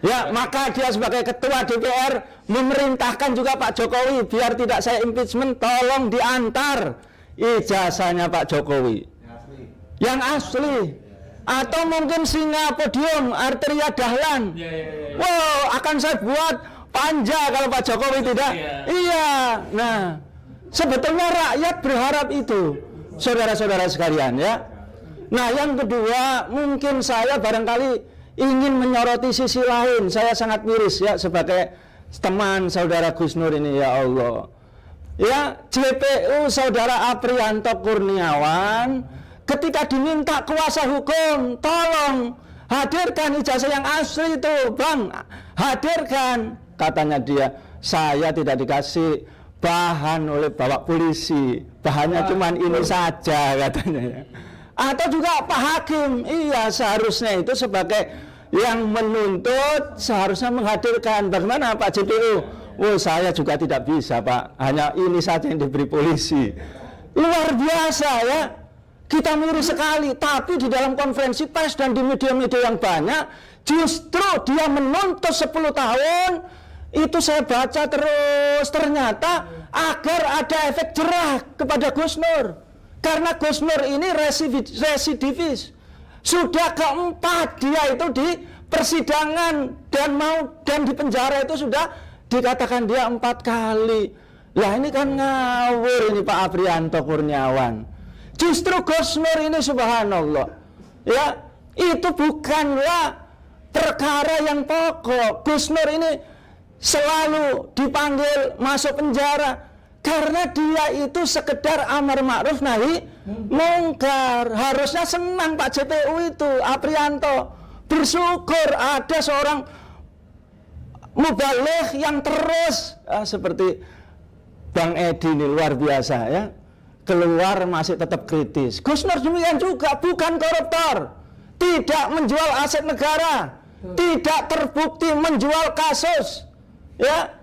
Ya, maka dia sebagai ketua DPR memerintahkan juga Pak Jokowi biar tidak saya impeachment, tolong diantar ijazahnya Pak Jokowi yang asli. Atau mungkin singa podium Arteria Dahlan. Wow, akan saya buat panja kalau Pak Jokowi tidak. Iya. Nah, sebetulnya rakyat berharap itu, saudara-saudara sekalian, ya. Nah, yang kedua, mungkin saya barangkali ingin menyoroti sisi lain. Saya sangat miris, ya, sebagai teman saudara Gus Nur ini, ya Allah. Ya, JPU saudara Aprianto Kurniawan ketika diminta kuasa hukum, tolong hadirkan ijazah yang asli itu, Bang. Hadirkan. Katanya dia, saya tidak dikasih bahan oleh bapak polisi. Bahannya cuma ini saja, katanya. Atau juga Pak Hakim, iya, seharusnya itu sebagai yang menuntut seharusnya menghadirkan. Bagaimana Pak JPU? Oh, saya juga tidak bisa, Pak, hanya ini saja yang diberi polisi. Luar biasa, ya. Kita miris sekali. Tapi di dalam konferensi pers dan di media-media yang banyak, justru dia menuntut 10 tahun. Itu saya baca terus, ternyata agar ada efek jerah kepada Gus Nur. Karena Gus Nur ini residivis. Sudah keempat dia itu di persidangan dan di penjara itu sudah dikatakan dia 4 kali. Lah ini kan ngawur ini Pak Aprianto Kurniawan. Justru Gus Nur ini subhanallah, ya, itu bukanlah perkara yang pokok. Gus Nur ini selalu dipanggil masuk penjara karena dia itu sekedar amar ma'ruf nahi mungkar. Harusnya senang Pak JPU itu, Aprianto, bersyukur ada seorang mubaligh yang terus seperti Bang Edi ini luar biasa, ya, keluar masih tetap kritis. Gus Nur demikian juga, bukan koruptor, tidak menjual aset negara, tidak terbukti menjual kasus, ya,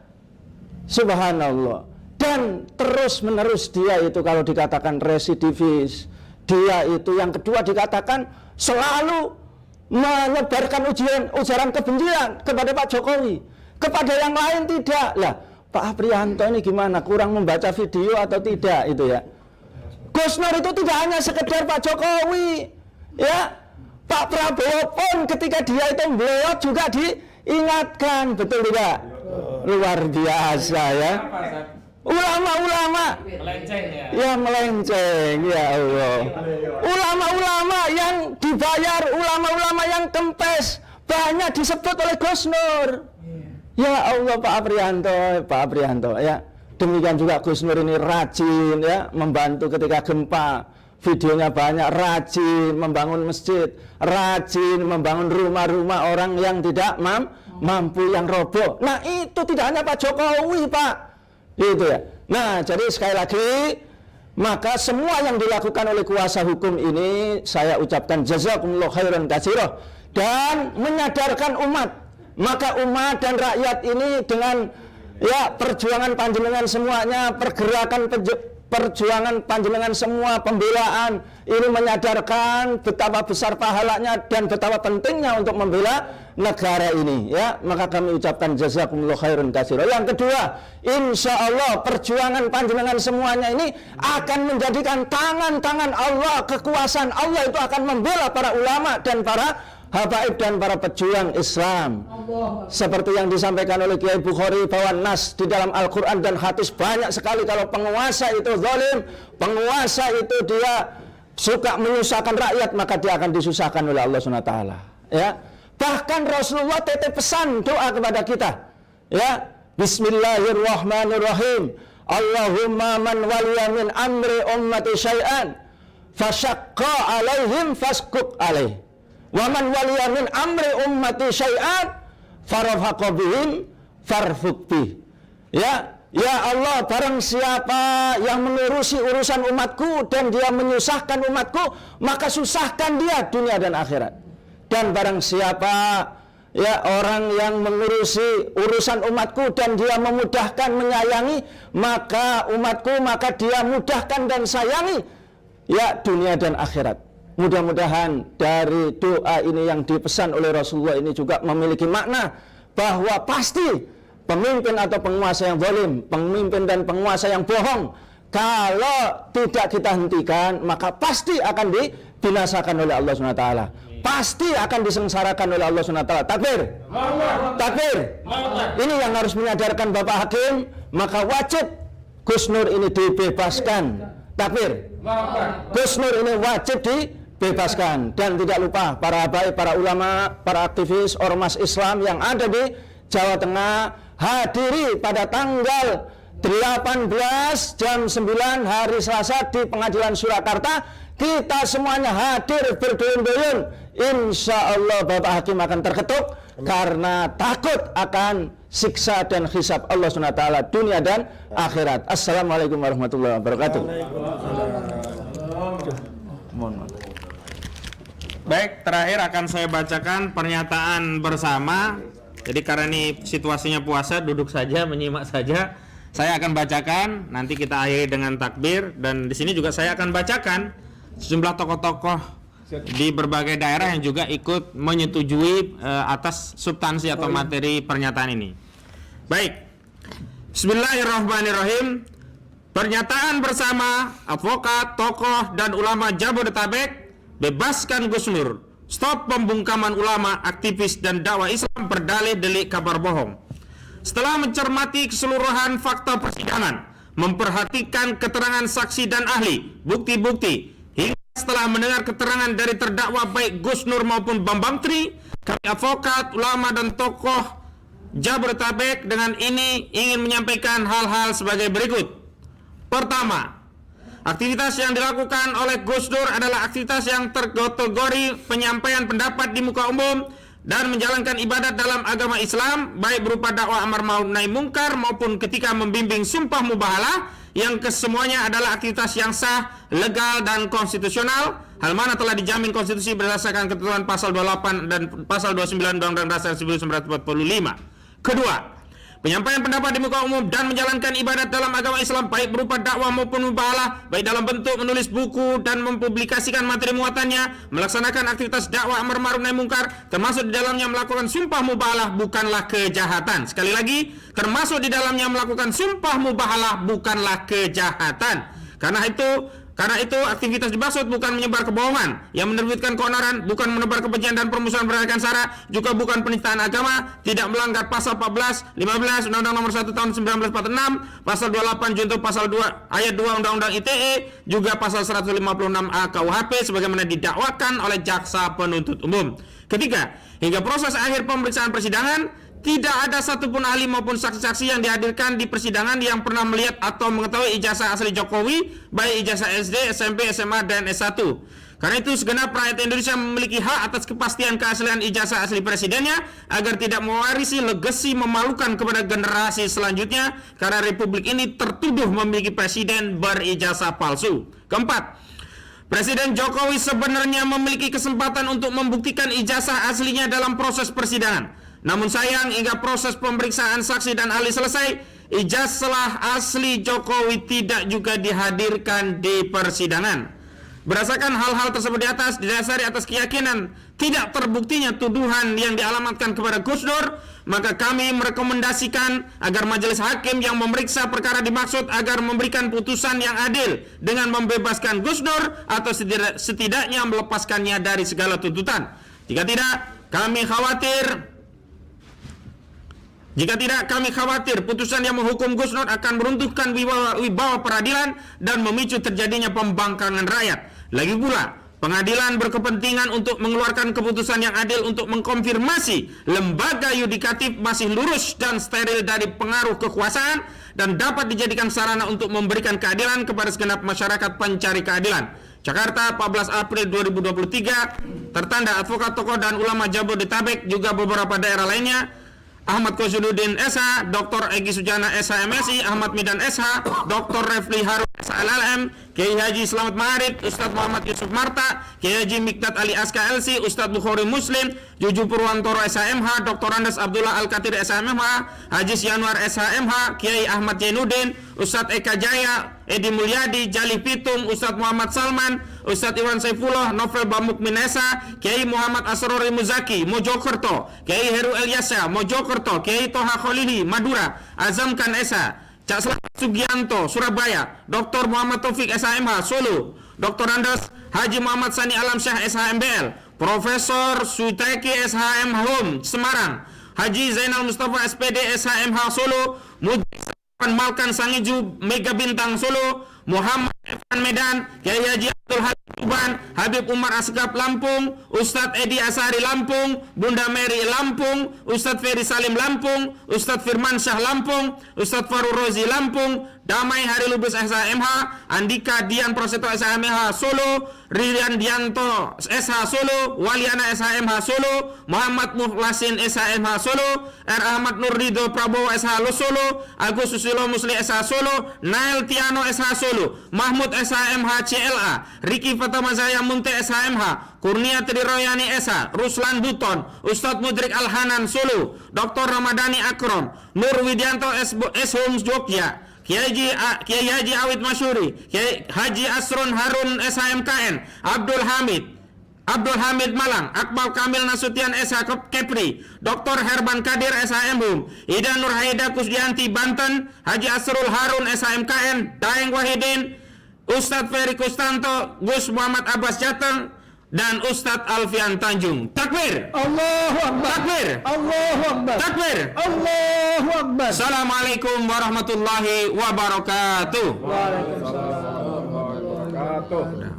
subhanallah. Dan terus-menerus dia itu kalau dikatakan residivis, dia itu yang kedua dikatakan selalu menyebarkan ujaran kebencian kepada Pak Jokowi, kepada yang lain tidak. Lah, Pak Aprianto ini gimana? Kurang membaca video atau tidak itu, ya? Gus Nur itu tidak hanya sekedar Pak Jokowi, ya, Pak Prabowo pun ketika dia itu beliau juga diingatkan, betul tidak? Luar biasa, ya. Ulama-ulama melenceng, ya, melenceng, ya Allah. Ulama-ulama yang dibayar, ulama-ulama yang kempes banyak disebut oleh Gus Nur. Ya Allah, Pak Aprianto, ya. Demikian juga Gus Nur ini rajin, ya, membantu ketika gempa. Videonya banyak, rajin membangun masjid, rajin membangun rumah-rumah orang yang tidak mampu, yang roboh. Nah, itu tidak hanya Pak Jokowi, Pak. Itu, ya. Nah, jadi sekali lagi, maka semua yang dilakukan oleh kuasa hukum ini saya ucapkan jazakumullah khairan katsira dan menyadarkan umat. Maka umat dan rakyat ini dengan, ya, perjuangan panjenengan semuanya, perjuangan panjenengan semua, pembelaan ini menyadarkan betapa besar pahalanya dan betapa pentingnya untuk membela negara ini, ya. Maka kami ucapkan jazakumullah khairan katsira. Yang kedua, insya Allah perjuangan panjenengan semuanya ini akan menjadikan tangan-tangan Allah, kekuasaan Allah itu akan membela para ulama dan para habaib dan para pejuang Islam. Seperti yang disampaikan oleh Kiai Bukhari bahwa nas di dalam Al-Quran dan hadis banyak sekali kalau penguasa itu zalim, penguasa itu dia suka menyusahkan rakyat, maka dia akan disusahkan oleh Allah SWT, ya. Bahkan Rasulullah titip pesan doa kepada kita, ya, Bismillahirrahmanirrahim, Allahumma man waliya min amri ummati syai'an fasyaqqa alaihim faskuk alaih. Wa man waliya min amri ummati syai'an farafaqqa bihim farfuq bih. Ya Allah, barang siapa yang mengurusi urusan umatku dan dia menyusahkan umatku, maka susahkan dia dunia dan akhirat. Dan barang siapa orang yang mengurusi urusan umatku dan dia memudahkan, menyayangi maka umatku, maka dia mudahkan dan sayangi dunia dan akhirat. Mudah-mudahan dari doa ini yang dipesan oleh Rasulullah ini juga memiliki makna bahwa pasti pemimpin atau penguasa yang zalim, pemimpin dan penguasa yang bohong, kalau tidak kita hentikan maka pasti akan dibinasakan oleh Allah SWT. Pasti akan disengsarakan oleh Allah SWT. Takbir. Takbir. Ini yang harus menyadarkan Bapak Hakim, maka wajib Gus Nur ini dibebaskan. Takbir. Gus Nur ini wajib dibebaskan. Dan tidak lupa para habaib, para ulama, para aktivis ormas Islam yang ada di Jawa Tengah, hadiri pada tanggal 18 jam 9 hari Selasa di Pengadilan Surakarta. Kita semuanya hadir berduyun-duyun. Insya Allah Bapak Hakim akan terketuk karena takut akan siksa dan hisab Allah SWT dunia dan akhirat. Assalamualaikum warahmatullahi wabarakatuh. Baik, terakhir akan saya bacakan pernyataan bersama. Jadi karena ini situasinya puasa, duduk saja, menyimak saja. Saya akan bacakan, nanti kita akhiri dengan takbir. Dan di sini juga saya akan bacakan sejumlah tokoh-tokoh di berbagai daerah yang juga ikut menyetujui atas substansi atau materi pernyataan ini. Baik, Bismillahirrahmanirrahim. Pernyataan bersama advokat, tokoh, dan ulama Jabodetabek, bebaskan Gus Nur, stop pembungkaman ulama, aktivis, dan dakwah Islam berdalih delik kabar bohong. Setelah mencermati keseluruhan fakta persidangan, memperhatikan keterangan saksi dan ahli, bukti-bukti, hingga setelah mendengar keterangan dari terdakwa baik Gus Nur maupun Bambang Tri, kami advokat, ulama, dan tokoh Jabodetabek dengan ini ingin menyampaikan hal-hal sebagai berikut. Pertama, aktivitas yang dilakukan oleh Gus Nur adalah aktivitas yang terkategori penyampaian pendapat di muka umum dan menjalankan ibadat dalam agama Islam, baik berupa dakwah amar ma'ruf nahi mungkar maupun ketika membimbing sumpah mubahalah, yang kesemuanya adalah aktivitas yang sah, legal, dan konstitusional, hal mana telah dijamin konstitusi berdasarkan ketentuan pasal 28 dan pasal 29 Undang-Undang Dasar 1945. Kedua, penyampaian pendapat di muka umum dan menjalankan ibadat dalam agama Islam baik berupa dakwah maupun mubahalah, baik dalam bentuk menulis buku dan mempublikasikan materi muatannya, melaksanakan aktivitas dakwah amar ma'ruf nahi mungkar, termasuk di dalamnya melakukan sumpah mubahalah, bukanlah kejahatan. Sekali lagi, termasuk di dalamnya melakukan sumpah mubahalah bukanlah kejahatan. Karena itu aktivitas dimaksud bukan menyebar kebohongan yang menerbitkan keonaran, bukan menebar kebencian dan permusuhan berdasarkan sara, juga bukan penistaan agama, tidak melanggar pasal 14, 15 Undang-Undang Nomor 1 Tahun 1946, pasal 28 junto pasal 2 ayat 2 Undang-Undang ITE, juga pasal 156A KUHP sebagaimana didakwakan oleh jaksa penuntut umum. Ketiga, hingga proses akhir pemeriksaan persidangan, tidak ada satupun ahli maupun saksi-saksi yang dihadirkan di persidangan yang pernah melihat atau mengetahui ijazah asli Jokowi, baik ijazah SD, SMP, SMA, dan S1. Karena itu segenap rakyat Indonesia memiliki hak atas kepastian keaslian ijazah asli presidennya agar tidak mewarisi legasi memalukan kepada generasi selanjutnya, karena republik ini tertuduh memiliki presiden berijazah palsu. Keempat, Presiden Jokowi sebenarnya memiliki kesempatan untuk membuktikan ijazah aslinya dalam proses persidangan. Namun sayang, hingga proses pemeriksaan saksi dan ahli selesai, ijazah asli Jokowi tidak juga dihadirkan di persidangan. Berdasarkan hal-hal tersebut di atas, didasari atas keyakinan tidak terbuktinya tuduhan yang dialamatkan kepada Gus Nur, maka kami merekomendasikan agar majelis hakim yang memeriksa perkara dimaksud agar memberikan putusan yang adil dengan membebaskan Gus Nur atau setidaknya melepaskannya dari segala tuntutan. Jika tidak, kami khawatir putusan yang menghukum Gus Nur akan meruntuhkan wibawa peradilan dan memicu terjadinya pembangkangan rakyat. Lagi pula, Pengadilan berkepentingan untuk mengeluarkan keputusan yang adil untuk mengkonfirmasi lembaga yudikatif masih lurus dan steril dari pengaruh kekuasaan dan dapat dijadikan sarana untuk memberikan keadilan kepada segenap masyarakat pencari keadilan. Jakarta, 14 April 2023. Tertanda advokat tokoh dan ulama Jabodetabek, juga beberapa daerah lainnya: Ahmad Kozuddin SH, Dr. Egy Sujana SH MSI, Ahmad Midan SH, Dr. Refli Harun SH LLM, Kiai Haji Slamet Ma'arif, Ustadz Muhammad Yusuf Marta, Kiai Haji Mikdad Ali Aska LC, Ustadz Bukhari Muslim, Juju Purwantoro SHMH, Dr. Andes Abdullah Al-Katir SHMH, Haji Yanuar SHMH, Kiai Ahmad Jainuddin, Ustadz Eka Jaya, Edi Mulyadi, Jali Pitung, Ustadz Muhammad Salman, Ustadz Iwan Saifullah, Novel Bamukmin Esa, Kiai Muhammad Asrori Muzaki, Mojokerto, Kiai Heru Elyasa, Mojokerto, Kiai Toha Kholili, Madura, Azamkan Esa, Cak Selamat Sugianto, Surabaya, Dr. Muhammad Taufik SHMH, Solo, Dr. Andes Haji Muhammad Sani Alamsyah SHMBL, Profesor Suiteki SHM Home, Semarang, Haji Zainal Mustafa SPD SHMH Solo, Mujib Malkan Sangiju Mega Bintang Solo, Muhammad Evan Medan, Kiai Haji Abdul Habib Tuban, Habib Umar Asgaf Lampung, Ustadz Edi Asari Lampung, Bunda Mary Lampung, Ustadz Ferry Salim Lampung, Ustadz Firman Syah Lampung, Ustadz Farul Rozi Lampung, Damai Hari Lubis SHMH, Andika Dian Prasetyo SHMH Solo, Ririan Dianto SH Solo, Waliana SHMH Solo, Muhammad Muhlasin SHMH Solo, R. Ahmad Nurrido Prabowo SH Solo, Agus Susilo Musli SH Solo, Nail Tiano SH Solo, Mahmud SHMH CLA, Riki Fatamazaya Munte SHMH, Kurnia Triroyani SH, Ruslan Buton, Ustadz Mudrik Al-Hanan Solo, Dr. Ramadhani Akrom, Nur Widianto S. Homs Jogja, Kiai Haji Awid Masyuri, Kiai Haji Asron Harun SHMKN, Abdul Hamid Malang, Akmal Kamil Nasution SH Kepri, Dr. Herban Kadir SHM Ida Nur Haida Kusdianti Banten, Haji Asrul Harun SHMKN, Daeng Wahidin, Ustadz Ferry Kustanto, Gus Muhammad Abbas Jateng, dan Ustadz Alfian Tanjung. Takbir! Allahu Akbar! Takbir! Allahu Akbar! Takbir! Allahu Akbar! Assalamualaikum warahmatullahi wabarakatuh. Waalaikumsalam warahmatullahi wabarakatuh.